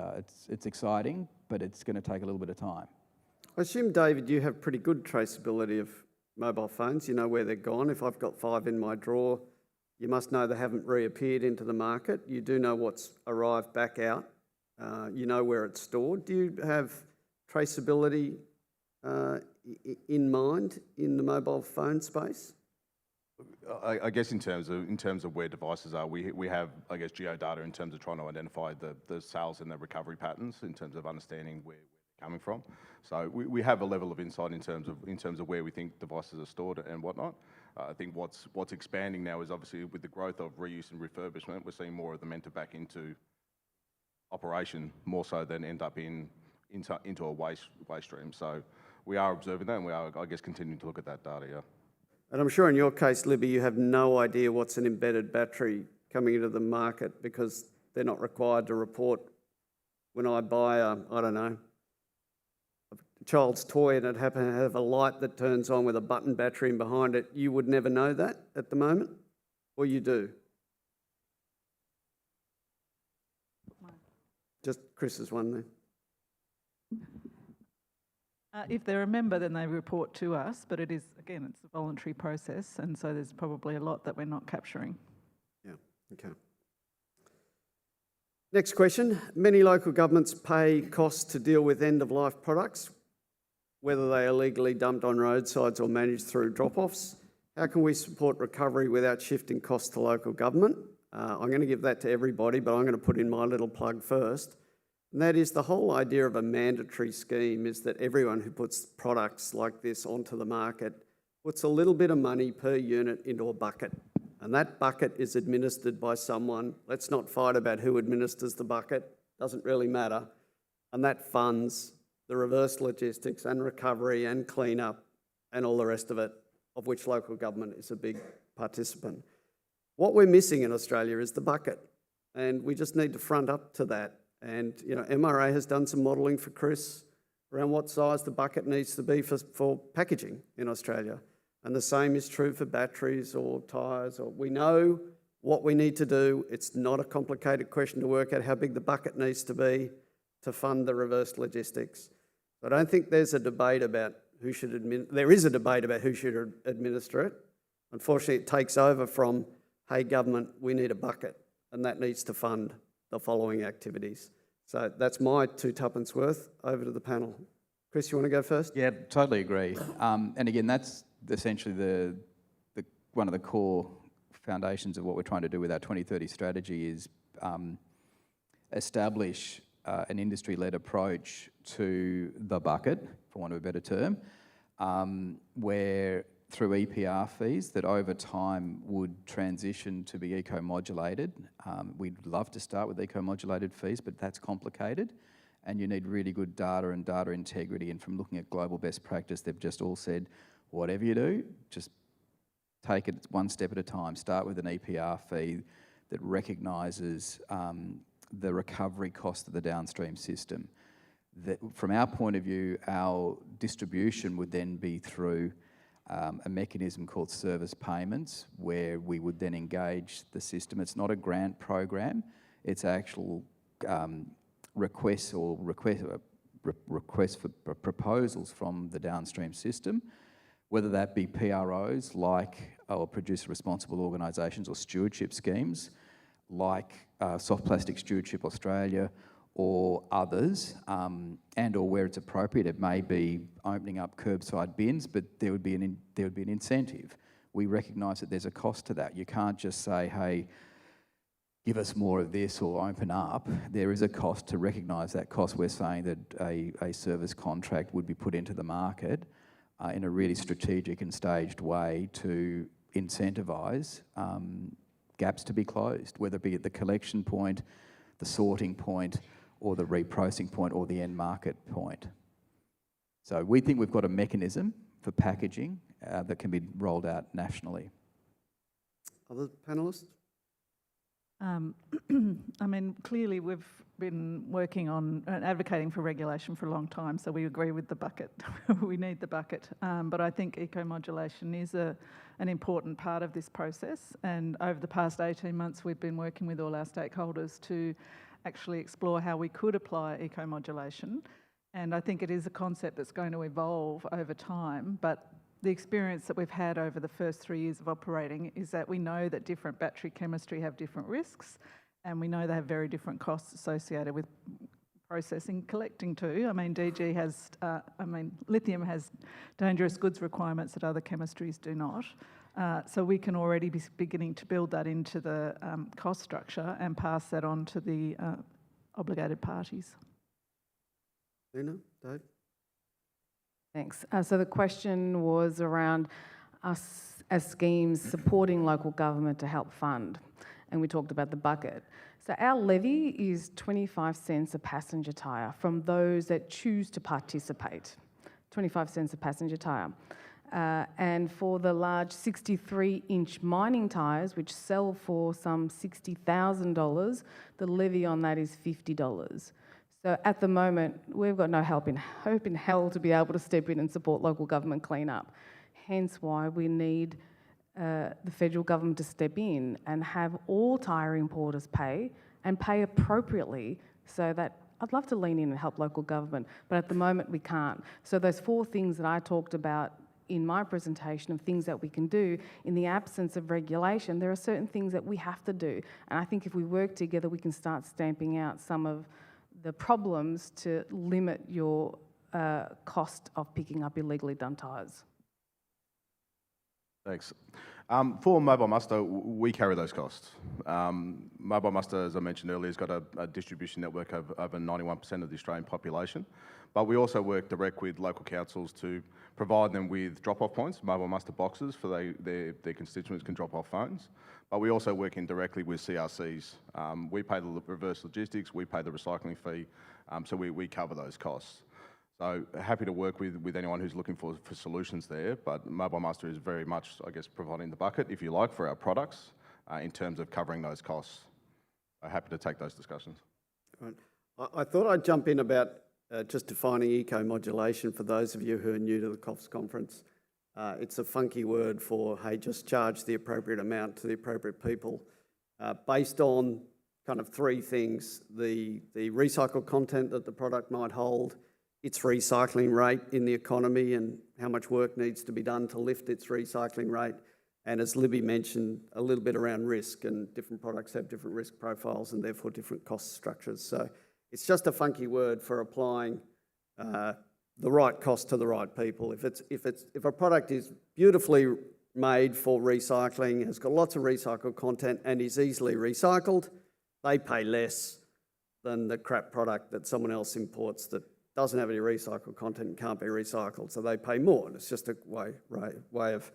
Speaker 1: it's exciting, but it's going to take a little bit of time.
Speaker 2: I assume, David, you have pretty good traceability of mobile phones. You know where they're gone. If I've got 5 in my drawer, you must know they haven't reappeared into the market. You do know what's arrived back out. You know where it's stored. Do you have traceability in mind in the mobile phone space?
Speaker 3: I guess in terms of where devices are, we have, I guess, geodata in terms of trying to identify the sales and the recovery patterns in terms of understanding where they're coming from. So we have a level of insight in terms of where we think devices are stored and whatnot. I think what's expanding now is obviously with the growth of reuse and refurbishment, we're seeing more of them enter back into operation more so than end up into a waste stream. So we are observing that, and we are, I guess, continuing to look at that data, yeah.
Speaker 2: And I'm sure in your case, Libby, you have no idea what's an embedded battery coming into the market, because they're not required to report. When I buy a child's toy and it happens to have a light that turns on with a button battery in behind it, you would never know that at the moment? Or you do? Just Chris's one there.
Speaker 4: If they're a member, then they report to us, but it is, again, it's a voluntary process, and so there's probably a lot that we're not capturing.
Speaker 2: Yeah, okay. Next question. Many local governments pay costs to deal with end-of-life products, whether they are illegally dumped on roadsides or managed through drop-offs. How can we support recovery without shifting costs to local government? I'm going to give that to everybody, but I'm going to put in my little plug first. And that is the whole idea of a mandatory scheme is that everyone who puts products like this onto the market puts a little bit of money per unit into a bucket. And that bucket is administered by someone. Let's not fight about who administers the bucket. Doesn't really matter. And that funds the reverse logistics and recovery and cleanup and all the rest of it, of which local government is a big participant. What we're missing in Australia is the bucket, and we just need to front up to that. And, MRA has done some modelling for Chris around what size the bucket needs to be for packaging in Australia. And the same is true for batteries or tyres. We know what we need to do. It's not a complicated question to work out how big the bucket needs to be to fund the reverse logistics. I don't think there's a debate about who should there is a debate about who should administer it. Unfortunately, it takes over from, hey, government, we need a bucket, and that needs to fund the following activities. So that's my 2 tuppence worth. Over to the panel. Chris, you want to go first?
Speaker 1: Yeah, totally agree. And again, that's essentially the one of the core foundations of what we're trying to do with our 2030 strategy is establish an industry-led approach to the bucket, for want of a better term, where through EPR fees that over time would transition to be eco-modulated. We'd love to start with eco-modulated fees, but that's complicated and you need really good data and data integrity. And from looking at global best practice, they've just all said, whatever you do, just take it one step at a time. Start with an EPR fee that recognises the recovery cost of the downstream system. That, from our point of view, our distribution would then be through a mechanism called service payments, where we would then engage the system. It's not a grant program; it's actual requests for proposals from the downstream system, whether that be PROs or producer responsible organisations or stewardship schemes like Soft Plastic Stewardship Australia or others, and or where it's appropriate, it may be opening up curbside bins, but there would be an incentive. We recognise that there's a cost to that. You can't just say, hey, give us more of this or open up. There is a cost. To recognise that cost, we're saying that a service contract would be put into the market in a really strategic and staged way to incentivise gaps to be closed, whether it be at the collection point, the sorting point, or the reprocessing point, or the end market point. So we think we've got a mechanism for packaging that can be rolled out nationally.
Speaker 2: Other panellists?
Speaker 4: I mean, clearly we've been working on advocating for regulation for a long time, so we agree with the bucket. We need the bucket. But I think eco-modulation is an important part of this process, and over the past 18 months we've been working with all our stakeholders to actually explore how we could apply eco-modulation. And I think it is a concept that's going to evolve over time, but the experience that we've had over the first 3 years of operating is that we know that different battery chemistry have different risks, and we know they have very different costs associated with processing, collecting too. I mean, lithium has dangerous goods requirements that other chemistries do not. So we can already be beginning to build that into the cost structure and pass that on to the obligated parties.
Speaker 2: Lena, Dave?
Speaker 5: Thanks. So the question was around us as schemes supporting local government to help fund, and we talked about the bucket. So our levy is 25 cents a passenger tyre from those that choose to participate, 25 cents a passenger tyre. And for the large 63-inch mining tyres, which sell for some $60,000, the levy on that is $50. So at the moment, we've got no hope in hell to be able to step in and support local government cleanup. Hence why we need the federal government to step in and have all tyre importers pay appropriately, so that I'd love to lean in and help local government, but at the moment we can't. So those 4 things that I talked about in my presentation of things that we can do, in the absence of regulation, there are certain things that we have to do. And I think if we work together, we can start stamping out some of the problems to limit your cost of picking up illegally done tyres.
Speaker 3: Thanks. For Mobile Muster, we carry those costs. Mobile Muster, as I mentioned earlier, has got a distribution network of over 91% of the Australian population, but we also work direct with local councils to provide them with drop-off points, Mobile Muster boxes, for their constituents can drop off phones. But we also work indirectly with CRCs. We pay the reverse logistics, we pay the recycling fee, so we cover those costs. So happy to work with anyone who's looking for solutions there, but Mobile Muster is very much, I guess, providing the bucket, if you like, for our products in terms of covering those costs. Happy to take those discussions.
Speaker 2: Right. I thought I'd jump in about just defining eco-modulation for those of you who are new to the COFS conference. It's a funky word for, hey, just charge the appropriate amount to the appropriate people based on kind of three things: the recycled content that the product might hold, its recycling rate in the economy and how much work needs to be done to lift its recycling rate, and as Libby mentioned, a little bit around risk, and different products have different risk profiles and therefore different cost structures. So it's just a funky word for applying the right cost to the right people. If a product is beautifully made for recycling, has got lots of recycled content and is easily recycled, they pay less than the crap product that someone else imports that doesn't have any recycled content and can't be recycled, so they pay more. And it's just a way of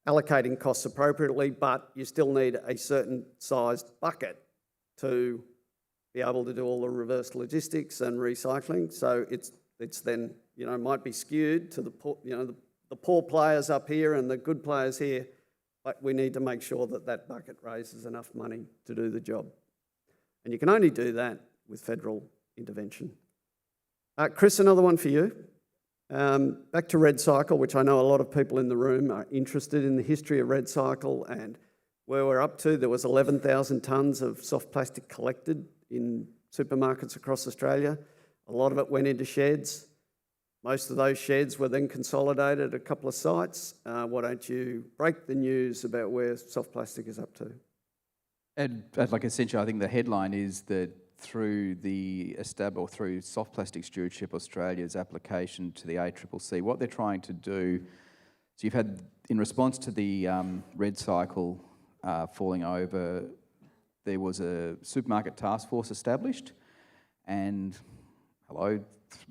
Speaker 2: allocating costs appropriately, but you still need a certain sized bucket to be able to do all the reverse logistics and recycling. So it's then, might be skewed to the poor players up here and the good players here, but we need to make sure that that bucket raises enough money to do the job. And you can only do that with federal intervention. Chris, another one for you. Back to REDcycle, which I know a lot of people in the room are interested in the history of REDcycle and where we're up to. There was 11,000 tonnes of soft plastic collected in supermarkets across Australia. A lot of it went into sheds. Most of those sheds were then consolidated at a couple of sites. Why don't you break the news about where soft plastic is up to?
Speaker 1: And essentially, I think the headline is that through through Soft Plastic Stewardship Australia's application to the ACCC, what they're trying to do, so you've had, in response to the REDcycle falling over, there was a supermarket task force established, and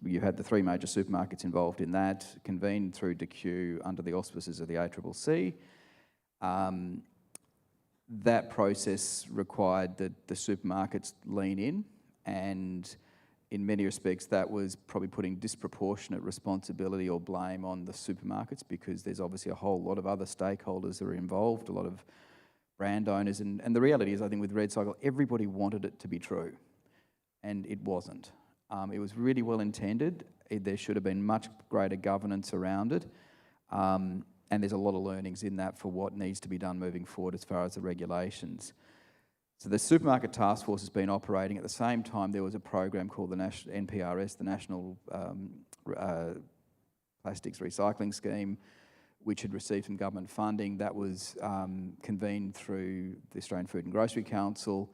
Speaker 1: you had the three major supermarkets involved in that, convened through DQ under the auspices of the ACCC. That process required that the supermarkets lean in, and in many respects that was probably putting disproportionate responsibility or blame on the supermarkets, because there's obviously a whole lot of other stakeholders that are involved, a lot of brand owners, and the reality is, I think with REDcycle, everybody wanted it to be true, and it wasn't. It was really well intended. There should have been much greater governance around it. And there's a lot of learnings in that for what needs to be done moving forward as far as the regulations. So the Supermarket Task Force has been operating. At the same time, there was a program called the NPRS, the National Plastics Recycling Scheme, which had received some government funding. That was convened through the Australian Food and Grocery Council.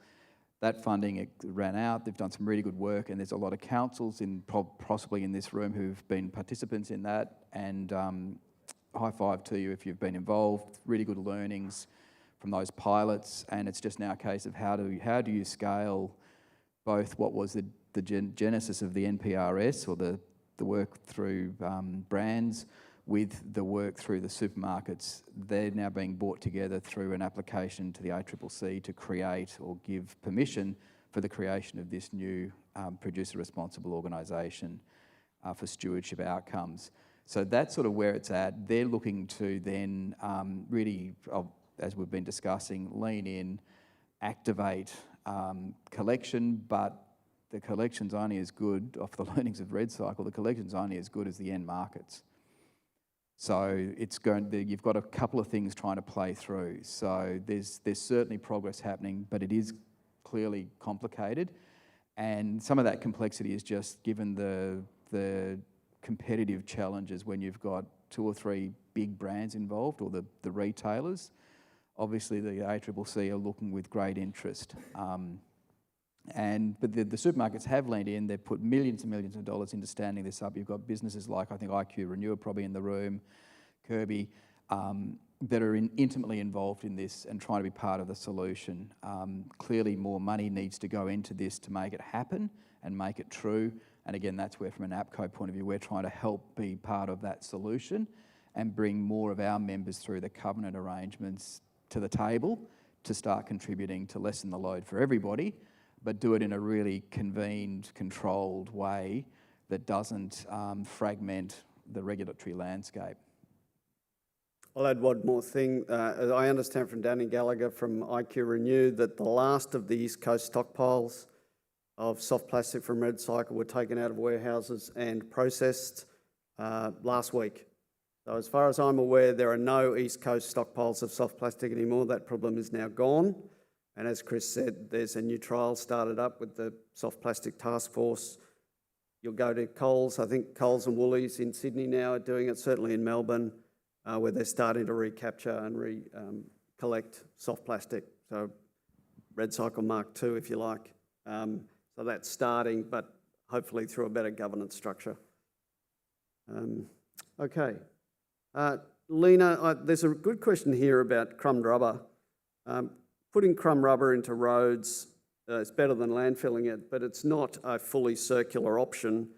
Speaker 1: That funding ran out. They've done some really good work, and there's a lot of councils possibly in this room who've been participants in that, and high five to you if you've been involved. Really good learnings from those pilots, and it's just now a case of how do you scale both what was the genesis of the NPRS, or the work through brands, with the work through the supermarkets. They're now being brought together through an application to the ACCC to create or give permission for the creation of this new producer responsible organisation for stewardship outcomes. So that's sort of where it's at. They're looking to then really, as we've been discussing, lean in, activate collection, but the collection's only as good, off the learnings of REDcycle, the collection's only as good as the end markets. So you've got a couple of things trying to play through. So there's certainly progress happening, but it is clearly complicated. And some of that complexity is just given the competitive challenges when you've got 2 or 3 big brands involved, or the retailers. Obviously, the ACCC are looking with great interest. But the supermarkets have leaned in. They've put millions and millions of dollars into standing this up. You've got businesses like, I think, IQ Renew are probably in the room, Kirby, that are intimately involved in this and trying to be part of the solution. Clearly more money needs to go into this to make it happen and make it true. And again, that's where from an APCO point of view, we're trying to help be part of that solution and bring more of our members through the covenant arrangements to the table to start contributing to lessen the load for everybody, but do it in a really convened, controlled way that doesn't fragment the regulatory landscape.
Speaker 2: I'll add one more thing. I understand from Danny Gallagher from IQ Renew that the last of the East Coast stockpiles of soft plastic from REDcycle were taken out of warehouses and processed last week. So as far as I'm aware, there are no East Coast stockpiles of soft plastic anymore. That problem is now gone. And as Chris said, there's a new trial started up with the Soft Plastic Task Force. You'll go to Coles, I think Coles and Woolies in Sydney now are doing it, certainly in Melbourne, where they're starting to recapture and collect soft plastic. So REDcycle Mark II, if you like. So that's starting, but hopefully through a better governance structure. Okay. Lena, there's a good question here about crumbed rubber. Putting crumb rubber into roads is better than landfilling it, but it's not a fully circular option.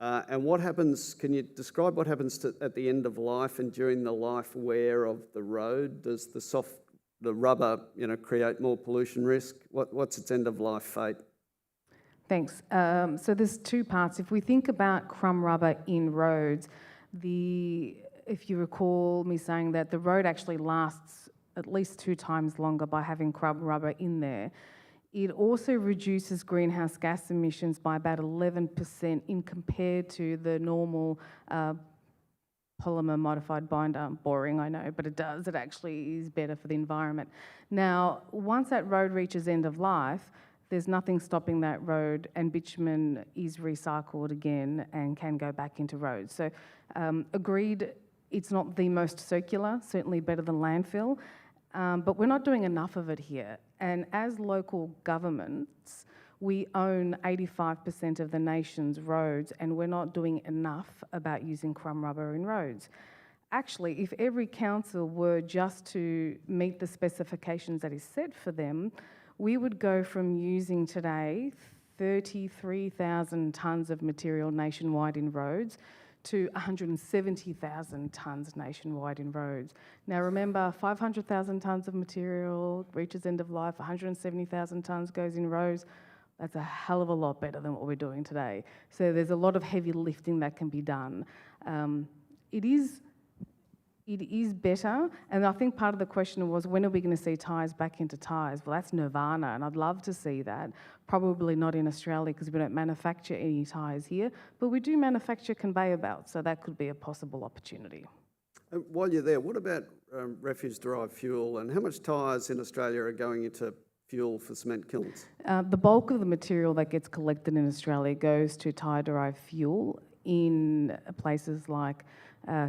Speaker 2: And what happens, can you describe what happens at the end of life and during the life wear of the road? Does the rubber, create more pollution risk? What's its end of life fate?
Speaker 5: Thanks. So there's two parts. If we think about crumb rubber in roads, if you recall me saying that the road actually lasts at least 2 times longer by having crumb rubber in there. It also reduces greenhouse gas emissions by about 11% in compared to the normal polymer modified binder. Boring, I know, but it does. It actually is better for the environment. Now, once that road reaches end of life, there's nothing stopping that road, and bitumen is recycled again and can go back into roads. So agreed, it's not the most circular, certainly better than landfill, but we're not doing enough of it here. And as local governments, we own 85% of the nation's roads, and we're not doing enough about using crumb rubber in roads. Actually, if every council were just to meet the specifications that is set for them, we would go from using today 33,000 tonnes of material nationwide in roads to 170,000 tonnes nationwide in roads. Now remember, 500,000 tonnes of material reaches end of life, 170,000 tonnes goes in roads. That's a hell of a lot better than what we're doing today. So there's a lot of heavy lifting that can be done. It is better, and I think part of the question was, when are we going to see tyres back into tyres? Well, that's nirvana, and I'd love to see that. Probably not in Australia because we don't manufacture any tyres here, but we do manufacture conveyor belts, so that could be a possible opportunity.
Speaker 2: While you're there, what about refuse-derived fuel, and how much tyres in Australia are going into fuel for cement kilns?
Speaker 5: The bulk of the material that gets collected in Australia goes to tyre-derived fuel in places like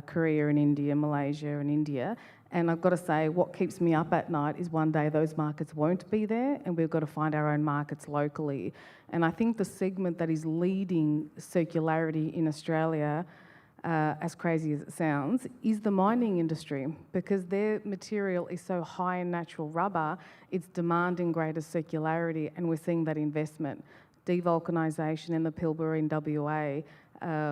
Speaker 5: Korea and India, Malaysia and India. And I've got to say, what keeps me up at night is one day those markets won't be there, and we've got to find our own markets locally. And I think the segment that is leading circularity in Australia, as crazy as it sounds, is the mining industry, because their material is so high in natural rubber, it's demanding greater circularity, and we're seeing that investment. Devulcanisation in the Pilbara in WA,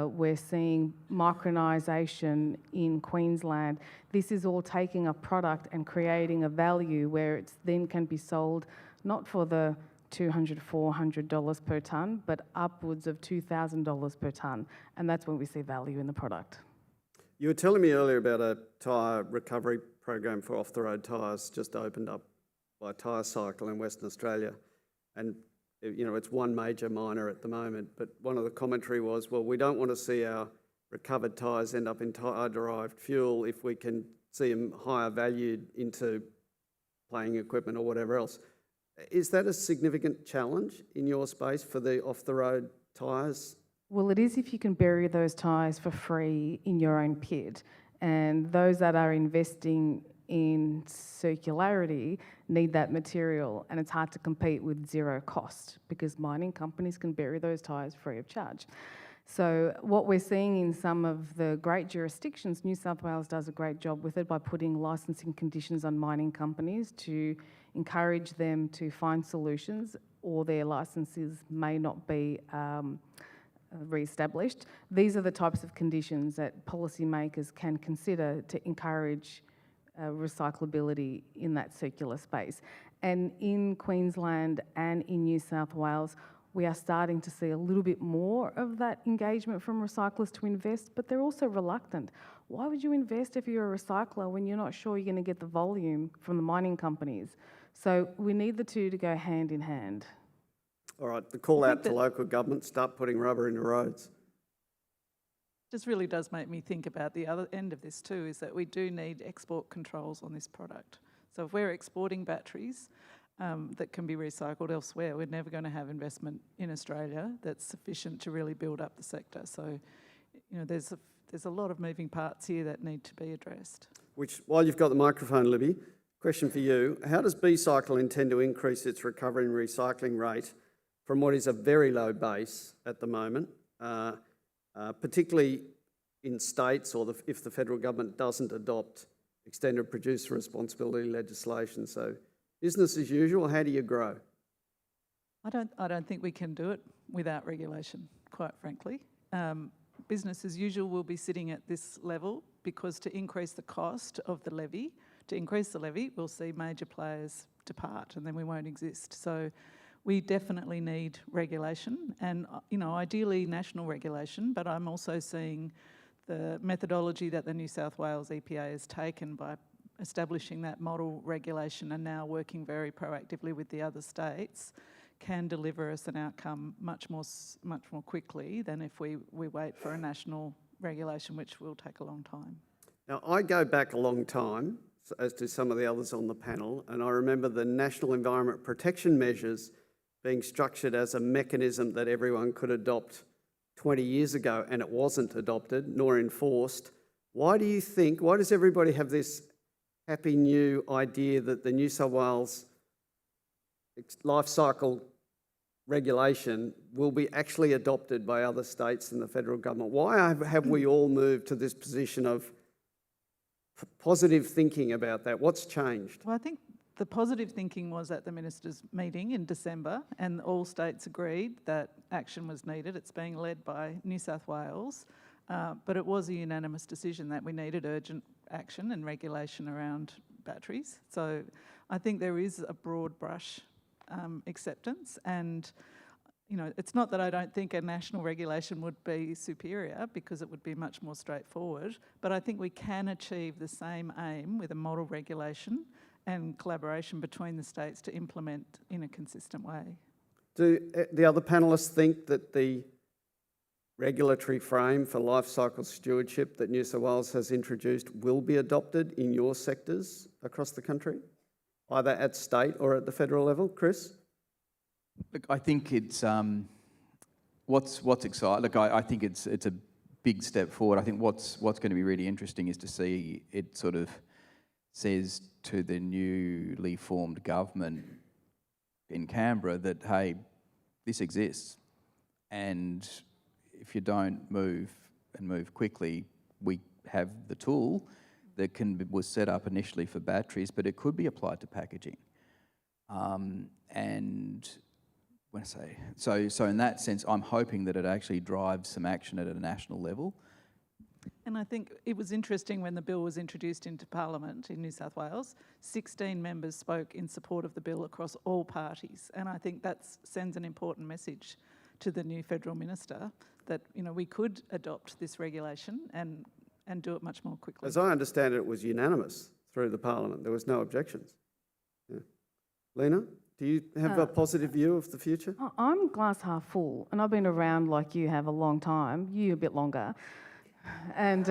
Speaker 5: we're seeing micronisation in Queensland. This is all taking a product and creating a value where it then can be sold not for the $200, $400 per tonne, but upwards of $2,000 per tonne. And that's when we see value in the product.
Speaker 2: You were telling me earlier about a tyre recovery program for off-the-road tyres just opened up by Tyre Cycle in Western Australia. And it's one major miner at the moment, but one of the commentary was, well, we don't want to see our recovered tyres end up in tyre-derived fuel if we can see them higher valued into playing equipment or whatever else. Is that a significant challenge in your space for the off-the-road tyres?
Speaker 5: Well, it is if you can bury those tyres for free in your own pit. And those that are investing in circularity need that material, and it's hard to compete with zero cost because mining companies can bury those tyres free of charge. So what we're seeing in some of the great jurisdictions, New South Wales does a great job with it by putting licensing conditions on mining companies to encourage them to find solutions, or their licenses may not be re-established. These are the types of conditions that policymakers can consider to encourage recyclability in that circular space. And in Queensland and in New South Wales, we are starting to see a little bit more of that engagement from recyclers to invest, but they're also reluctant. Why would you invest if you're a recycler when you're not sure you're going to get the volume from the mining companies? So we need the two to go hand in hand.
Speaker 2: All right, the call out to local government, start putting rubber into roads.
Speaker 4: Just really does make me think about the other end of this too, is that we do need export controls on this product. So if we're exporting batteries that can be recycled elsewhere, we're never going to have investment in Australia that's sufficient to really build up the sector. So, you know, there's a lot of moving parts here that need to be addressed.
Speaker 2: Which, while you've got the microphone, Libby, question for you. How does B-Cycle intend to increase its recovery and recycling rate from what is a very low base at the moment, particularly in states or if the federal government doesn't adopt extended producer responsibility legislation? So business as usual, how do you grow?
Speaker 4: I don't think we can do it without regulation, quite frankly. Business as usual will be sitting at this level because to increase the cost of the levy, we'll see major players depart and then we won't exist. So we definitely need regulation and, you know, ideally national regulation, but I'm also seeing the methodology that the New South Wales EPA has taken by establishing that model regulation and now working very proactively with the other states can deliver us an outcome much more quickly than if we wait for a national regulation, which will take a long time.
Speaker 2: Now, I go back a long time, as do some of the others on the panel, and I remember the National Environment Protection Measures being structured as a mechanism that everyone could adopt 20 years ago, and it wasn't adopted nor enforced. Why does everybody have this happy new idea that the New South Wales life cycle regulation will be actually adopted by other states and the federal government? Why have we all moved to this position of positive thinking about that? What's changed?
Speaker 4: Well, I think the positive thinking was at the ministers' meeting in December, and all states agreed that action was needed. It's being led by New South Wales, but it was a unanimous decision that we needed urgent action and regulation around batteries. So I think there is a broad brush acceptance, and you know, it's not that I don't think a national regulation would be superior because it would be much more straightforward, but I think we can achieve the same aim with a model regulation and collaboration between the states to implement in a consistent way.
Speaker 2: Do the other panellists think that the regulatory frame for life cycle stewardship that New South Wales has introduced will be adopted in your sectors across the country, either at state or at the federal level? Chris?
Speaker 6: Look, I think it's what's exciting. Look, I think it's a big step forward. I think what's going to be really interesting is to see it sort of says to the newly formed government in Canberra that, hey, this exists, and if you don't move and move quickly, we have the tool that was set up initially for batteries, but it could be applied to packaging. And when I say so in that sense, I'm hoping that it actually drives some action at a national level.
Speaker 4: And I think it was interesting when the bill was introduced into Parliament in New South Wales, 16 members spoke in support of the bill across all parties. And I think that sends an important message to the new federal minister that, you know, we could adopt this regulation and do it much more quickly.
Speaker 2: As I understand it, it was unanimous through the Parliament. There was no objections. Yeah. Lena, do you have a positive view of the future?
Speaker 5: I'm glass half full, and I've been around like you have a long time, you a bit longer. And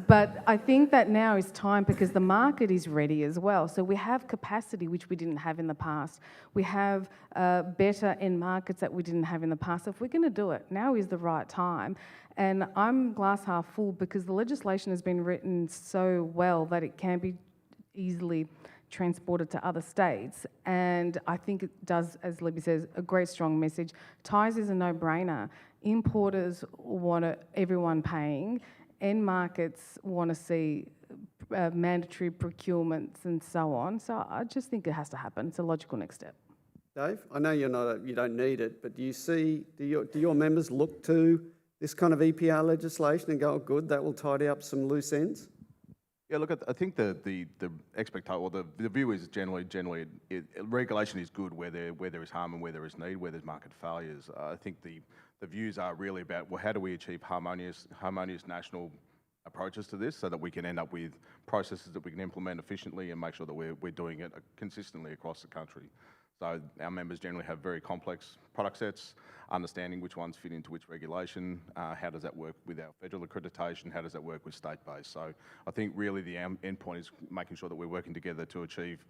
Speaker 5: but I think that now is time because the market is ready as well. So we have capacity which we didn't have in the past. We have better end markets that we didn't have in the past. So if we're going to do it, now is the right time. And I'm glass half full because the legislation has been written so well that it can be easily transported to other states, and I think it does, as Libby says, a great strong message. Ties is a no-brainer, Importers want everyone paying. End markets want to see mandatory procurements and so on. So I just think it has to happen. It's a logical next step.
Speaker 2: Dave, I know you don't need it, but do your members look to this kind of EPR legislation and go, oh, good, that will tidy up some loose ends?
Speaker 7: Yeah, look, I think the expectation, or the view is generally regulation is good where there is harm and where there is need, where there's market failures. I think the views are really about, well, how do we achieve harmonious national approaches to this so that we can end up with processes that we can implement efficiently and make sure that we're doing it consistently across the country. So our members generally have very complex product sets, understanding which ones fit into which regulation, how does that work with our federal accreditation, how does that work with state-based. So I think really the end point is making sure that we're working together to achieve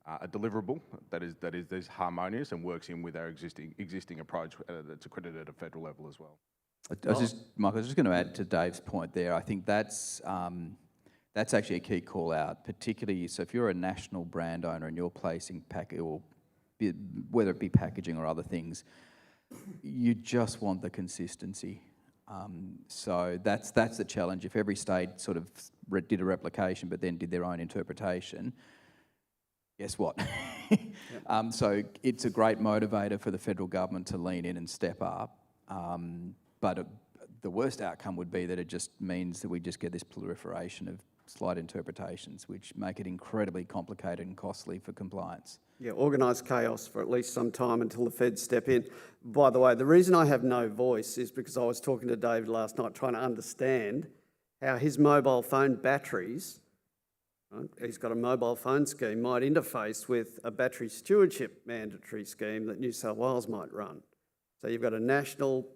Speaker 7: a deliverable that is harmonious and works in with our existing approach that's accredited at a federal level as well.
Speaker 6: Michael, I was just going to add to Dave's point there. I think that's actually a key call out, particularly so if you're a national brand owner and you're placing whether it be packaging or other things, you just want the consistency. So that's the challenge. If every state sort of did a replication but then did their own interpretation, guess what? So it's a great motivator for the federal government to lean in and step up. But the worst outcome would be that it just means that we just get this proliferation of slight interpretations, which make it incredibly complicated and costly for compliance.
Speaker 2: Yeah, organised chaos for at least some time until the feds step in. By the way, the reason I have no voice is because I was talking to David last night trying to understand how his mobile phone batteries, right, he's got a mobile phone scheme, might interface with a battery stewardship mandatory scheme that New South Wales might run. So you've got a national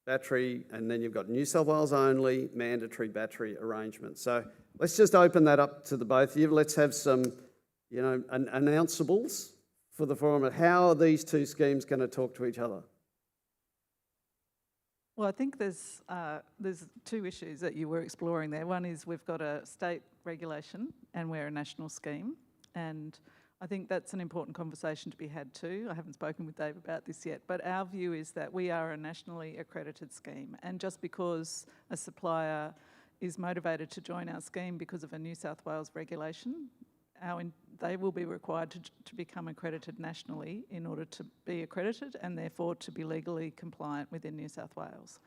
Speaker 2: battery and then you've got New South Wales only mandatory battery arrangements. So let's just open that up to the both of you. Let's have some announceables for the forum. How are these two schemes going to talk to each other?
Speaker 4: Well, I think there's two issues that you were exploring there. One is we've got a state regulation and we're a national scheme, and I think that's an important conversation to be had too. I haven't spoken with Dave about this yet, but our view is that we are a nationally accredited scheme, and just because a supplier is motivated to join our scheme because of a New South Wales regulation, they will be required to become accredited nationally in order to be accredited and therefore to be legally compliant within New South Wales.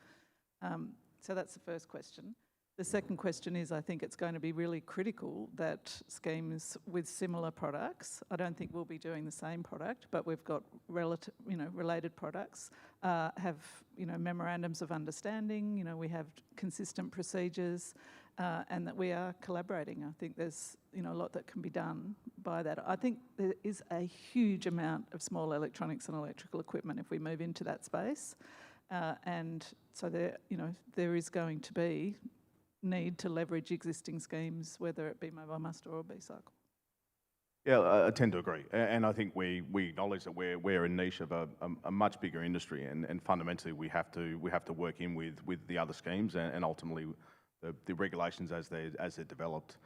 Speaker 4: So that's the first question. The second question is, I think it's going to be really critical that schemes with similar products, I don't think we'll be doing the same product, but we've got related products, have memorandums of understanding, we have consistent procedures, and that we are collaborating. I think there's a lot that can be done by that. I think there is a huge amount of small electronics and electrical equipment if we move into that space, and so there is going to be need to leverage existing schemes, whether it be Mobile Muster or B-Cycle.
Speaker 7: Yeah, I tend to agree, and I think we acknowledge that we're a niche of a much bigger industry, and fundamentally we have to work in with the other schemes and ultimately the regulations as they're developed.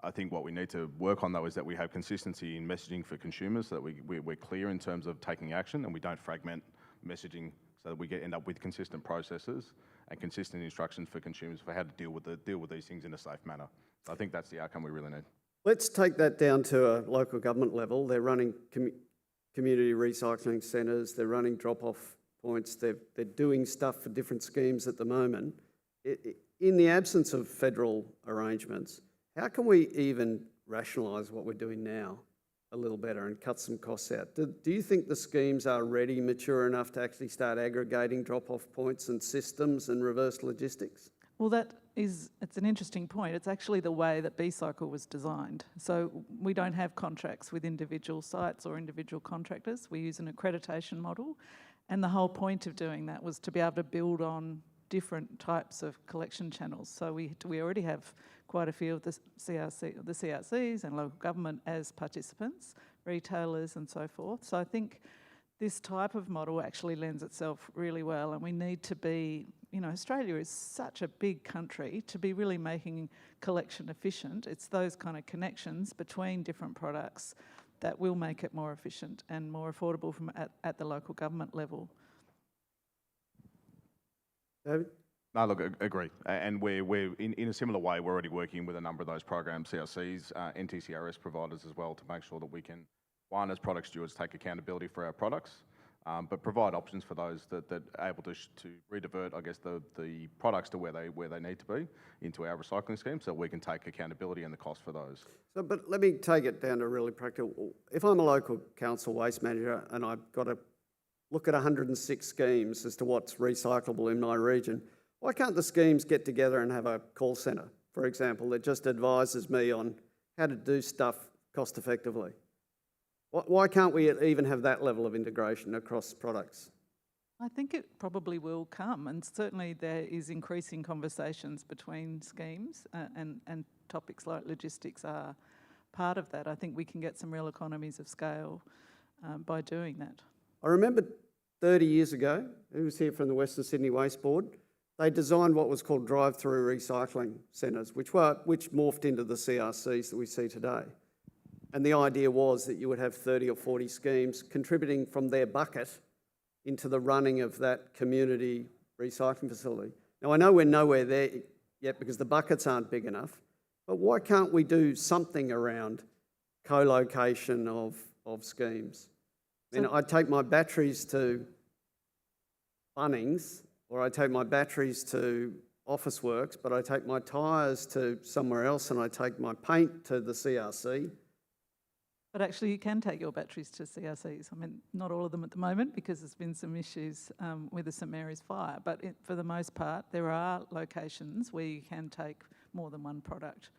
Speaker 7: I think what we need to work on though is that we have consistency in messaging for consumers, so that we're clear in terms of taking action and we don't fragment messaging, so that we end up with consistent processes and consistent instructions for consumers for how to deal with these things in a safe manner. So I think that's the outcome we really need.
Speaker 2: Let's take that down to a local government level. They're running community recycling centres, they're running drop-off points, they're doing stuff for different schemes at the moment. In the absence of federal arrangements, how can we even rationalise what we're doing now a little better and cut some costs out? Do you think the schemes are ready, mature enough to actually start aggregating drop-off points and systems and reverse logistics?
Speaker 4: Well, it's an interesting point. It's actually the way that B-Cycle was designed. So we don't have contracts with individual sites or individual contractors. We use an accreditation model, and the whole point of doing that was to be able to build on different types of collection channels. So we already have quite a few of the CRCs and local government as participants, retailers and so forth. So I think this type of model actually lends itself really well, and we need to be, Australia is such a big country to be really making collection efficient. It's those kind of connections between different products that will make it more efficient and more affordable at the local government level.
Speaker 2: David?
Speaker 7: No, look, agree. And we're in a similar way, we're already working with a number of those programs, CRCs, NTCRS providers as well, to make sure that we can, one, as product stewards, take accountability for our products, but provide options for those that are able to redivert, I guess, the products to where they need to be into our recycling scheme, so we can take accountability and the cost for those.
Speaker 2: So, but let me take it down to really practical. If I'm a local council waste manager and I've got to look at 106 schemes as to what's recyclable in my region, why can't the schemes get together and have a call centre, for example, that just advises me on how to do stuff cost effectively? Why can't we even have that level of integration across products?
Speaker 4: I think it probably will come, and certainly there is increasing conversations between schemes, and topics like logistics are part of that. I think we can get some real economies of scale by doing that.
Speaker 2: I remember 30 years ago, who was here from the Western Sydney Waste Board, they designed what was called drive-through recycling centres, which morphed into the CRCs that we see today. And the idea was that you would have 30 or 40 schemes contributing from their bucket into the running of that community recycling facility. Now, I know we're nowhere there yet because the buckets aren't big enough, but why can't we do something around co-location of schemes? I mean, I take my batteries to Bunnings, or I take my batteries to Officeworks, but I take my tyres to somewhere else and I take my paint to the CRC.
Speaker 4: But actually you can take your batteries to CRCs. I mean, not all of them at the moment because there's been some issues with the St Mary's fire, but for the most part there are locations where you can take more than one product.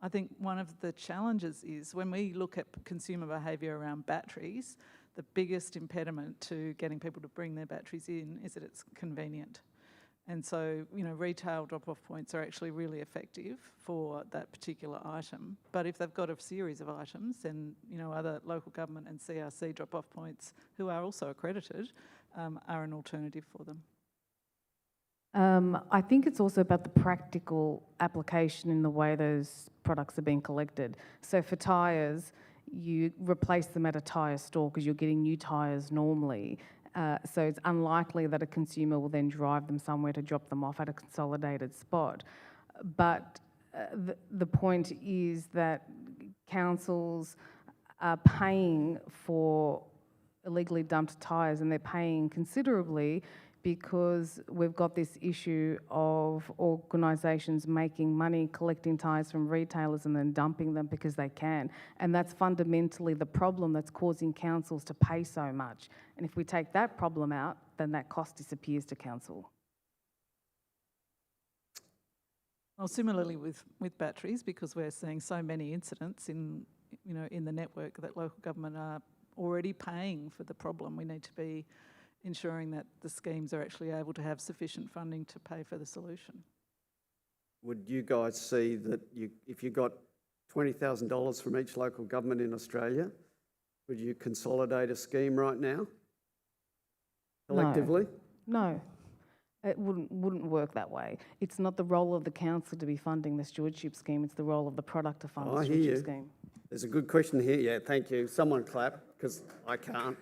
Speaker 4: I think one of the challenges is when we look at consumer behaviour around batteries, the biggest impediment to getting people to bring their batteries in is that it's convenient. And so, you know, retail drop-off points are actually really effective for that particular item. But if they've got a series of items, then, you know, other local government and CRC drop-off points, who are also accredited, are an alternative for them.
Speaker 5: I think it's also about the practical application in the way those products are being collected. So for tyres, you replace them at a tyre store because you're getting new tyres normally. So it's unlikely that a consumer will then drive them somewhere to drop them off at a consolidated spot. But the point is that councils are paying for illegally dumped tyres, and they're paying considerably because we've got this issue of organisations making money collecting tyres from retailers and then dumping them because they can. And that's fundamentally the problem that's causing councils to pay so much. And if we take that problem out, then that cost disappears to council.
Speaker 4: Well, similarly with batteries, because we're seeing so many incidents in the network that local government are already paying for the problem, we need to be ensuring that the schemes are actually able to have sufficient funding to pay for the solution.
Speaker 2: Would you guys see that if you got $20,000 from each local government in Australia, would you consolidate a scheme right now, collectively?
Speaker 5: No. It wouldn't work that way. It's not the role of the council to be funding the stewardship scheme, it's the role of the product to fund the stewardship scheme.
Speaker 2: There's a good question here. Yeah, thank you. Someone clap, because I can't.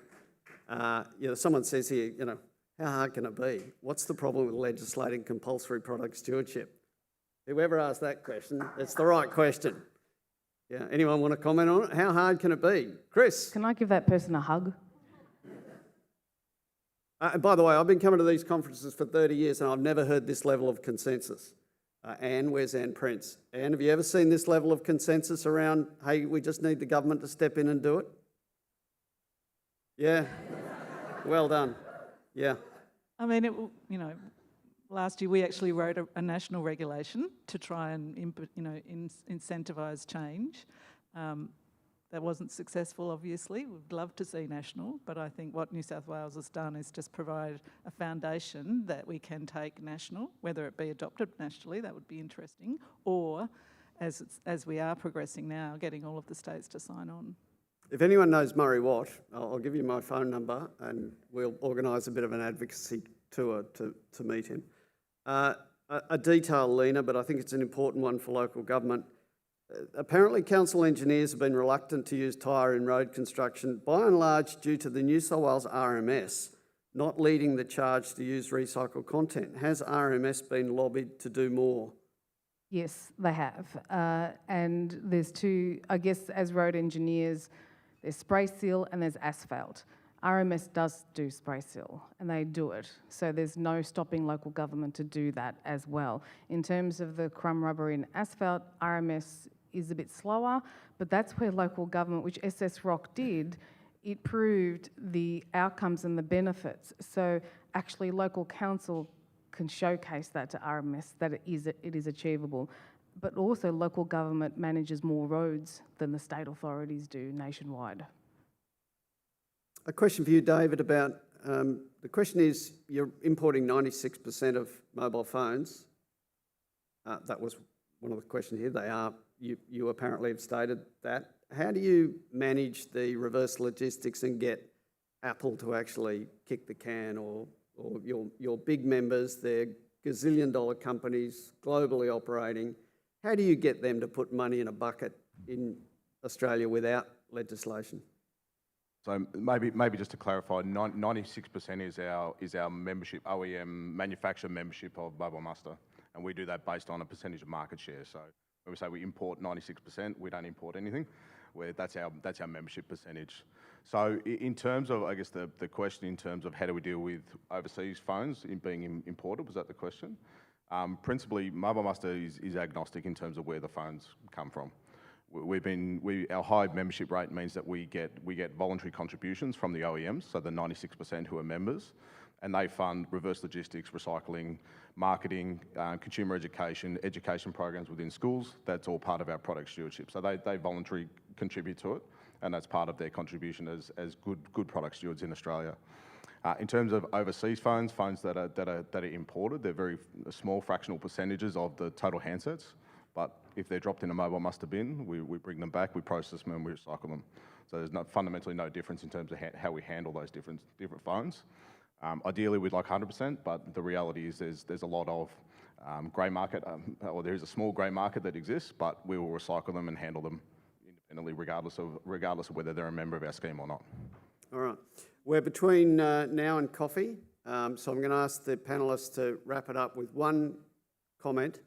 Speaker 2: Someone says here, how hard can it be? What's the problem with legislating compulsory product stewardship? Whoever asked that question, it's the right question. Yeah, anyone want to comment on it? How hard can it be? Chris?
Speaker 5: Can I give that person a hug?
Speaker 2: By the way, I've been coming to these conferences for 30 years and I've never heard this level of consensus. Anne, where's Anne Prince? Anne, have you ever seen this level of consensus around, hey, we just need the government to step in and do it? Yeah, well done. Yeah.
Speaker 4: I mean, last year we actually wrote a national regulation to try and incentivise change. That wasn't successful, obviously. We'd love to see national, but I think what New South Wales has done is just provide a foundation that we can take national, whether it be adopted nationally, that would be interesting, or as we are progressing now, getting all of the states to sign on.
Speaker 2: If anyone knows Murray Watt, I'll give you my phone number and we'll organise a bit of an advocacy tour to meet him. A detail, Lena, but I think it's an important one for local government. Apparently council engineers have been reluctant to use tyre in road construction, by and large due to the New South Wales RMS not leading the charge to use recycled content. Has RMS been lobbied to do more?
Speaker 5: Yes, they have. And there's two, I guess, as road engineers, there's spray seal and there's asphalt. RMS does do spray seal and they do it. So there's no stopping local government to do that as well. In terms of the crumb rubber in asphalt, RMS is a bit slower, but that's where local government, which SS Rock did, it proved the outcomes and the benefits. So actually local council can showcase that to RMS, that it is achievable. But also local government manages more roads than the state authorities do nationwide.
Speaker 2: A question for you, David, about, the question is, you're importing 96% of mobile phones. That was one of the questions here. They are, you apparently have stated that. How do you manage the reverse logistics and get Apple to actually kick the can, or your big members, they're gazillion-dollar companies, globally operating. How do you get them to put money in a bucket in Australia without legislation?
Speaker 7: So maybe just to clarify, 96% is our membership, OEM manufacturer membership of Mobile Muster, and we do that based on a percentage of market share. So when we say we import 96%, we don't import anything. That's our membership percentage. So in terms of, I guess, the question in terms of how do we deal with overseas phones being imported, was that the question? Principally, Mobile Muster is agnostic in terms of where the phones come from. Our high membership rate means that we get voluntary contributions from the OEMs, so the 96% who are members, and they fund reverse logistics, recycling, marketing, consumer education programs within schools. That's all part of our product stewardship. So they voluntarily contribute to it, and that's part of their contribution as good product stewards in Australia. In terms of overseas phones that are imported, they're very small fractional percentages of the total handsets. But if they're dropped in a Mobile Muster bin, we bring them back, we process them, and we recycle them. So there's fundamentally no difference in terms of how we handle those different phones. Ideally, we'd like 100%, but the reality is there's a lot of grey market, or there is a small grey market that exists, but we will recycle them and handle them independently, regardless of whether they're a member of our scheme or not.
Speaker 2: All right. We're between now and coffee, so I'm going to ask the panellists to wrap it up with one comment.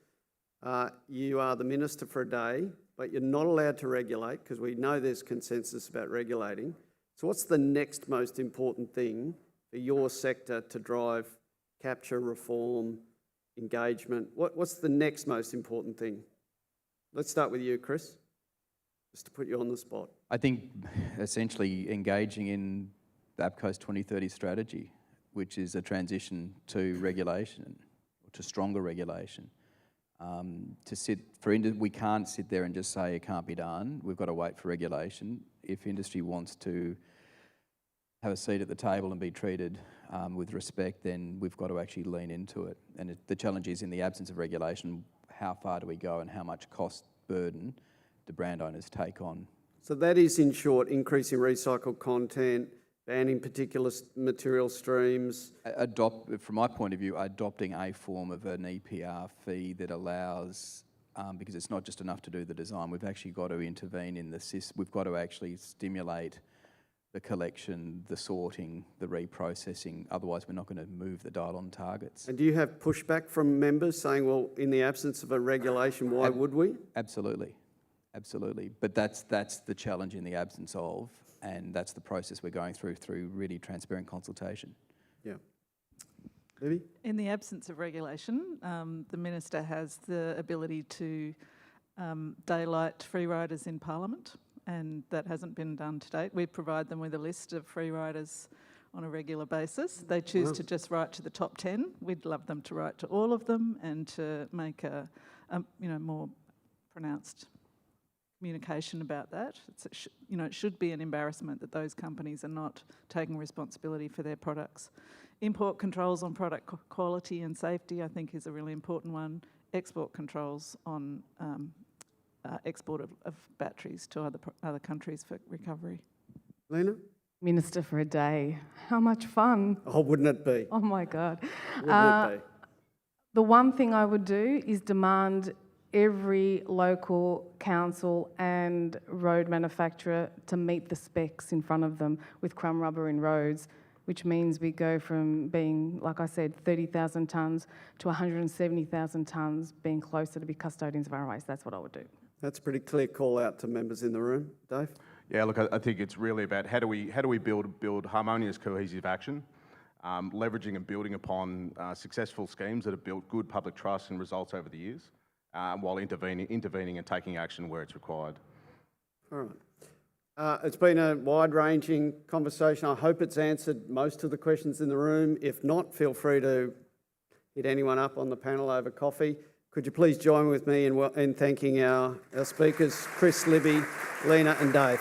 Speaker 2: You are the minister for a day, but you're not allowed to regulate because we know there's consensus about regulating. So what's the next most important thing for your sector to drive capture, reform, engagement? What's the next most important thing? Let's start with you, Chris, just to put you on the spot.
Speaker 6: I think essentially engaging in the APCO's 2030 strategy, which is a transition to regulation, or to stronger regulation. We can't sit there and just say it can't be done. We've got to wait for regulation. If industry wants to have a seat at the table and be treated with respect, then we've got to actually lean into it. And the challenge is, in the absence of regulation, how far do we go and how much cost burden do brand owners take on?
Speaker 2: So that is, in short, increasing recycled content, banning particular material streams.
Speaker 6: From my point of view, adopting a form of an EPR fee that allows, because it's not just enough to do the design, we've actually got to intervene in the system. We've got to actually stimulate the collection, the sorting, the reprocessing. Otherwise, we're not going to move the dial on targets.
Speaker 2: And do you have pushback from members saying, well, in the absence of a regulation, why would we?
Speaker 6: Absolutely. Absolutely. But that's the challenge in the absence of, and that's the process we're going through really transparent consultation.
Speaker 2: Yeah. Libby?
Speaker 4: In the absence of regulation, the Minister has the ability to daylight free riders in Parliament, and that hasn't been done to date. We provide them with a list of free riders on a regular basis. They choose to just write to the top 10. We'd love them to write to all of them and to make a more pronounced communication about that. It should be an embarrassment that those companies are not taking responsibility for their products. Import controls on product quality and safety, I think, is a really important one. Export controls on export of batteries to other countries for recovery.
Speaker 2: Lena?
Speaker 5: Minister for a day. How much fun.
Speaker 2: Oh, wouldn't it be?
Speaker 5: Oh my God.
Speaker 2: Wouldn't it be?
Speaker 5: The one thing I would do is demand every local council and road manufacturer to meet the specs in front of them with crumb rubber in roads. which means we go from being, like I said, 30,000 tonnes to 170,000 tonnes, being closer to be custodians of our waste. That's what I would do.
Speaker 2: That's a pretty clear call out to members in the room. Dave?
Speaker 7: Yeah, look, I think it's really about how do we build harmonious, cohesive action, leveraging and building upon successful schemes that have built good public trust and results over the years, while intervening and taking action where it's required.
Speaker 2: All right. It's been a wide-ranging conversation. I hope it's answered most of the questions in the room. If not, feel free to hit anyone up on the panel over coffee. Could you please join with me in thanking our speakers, Chris, Libby, Lena and Dave.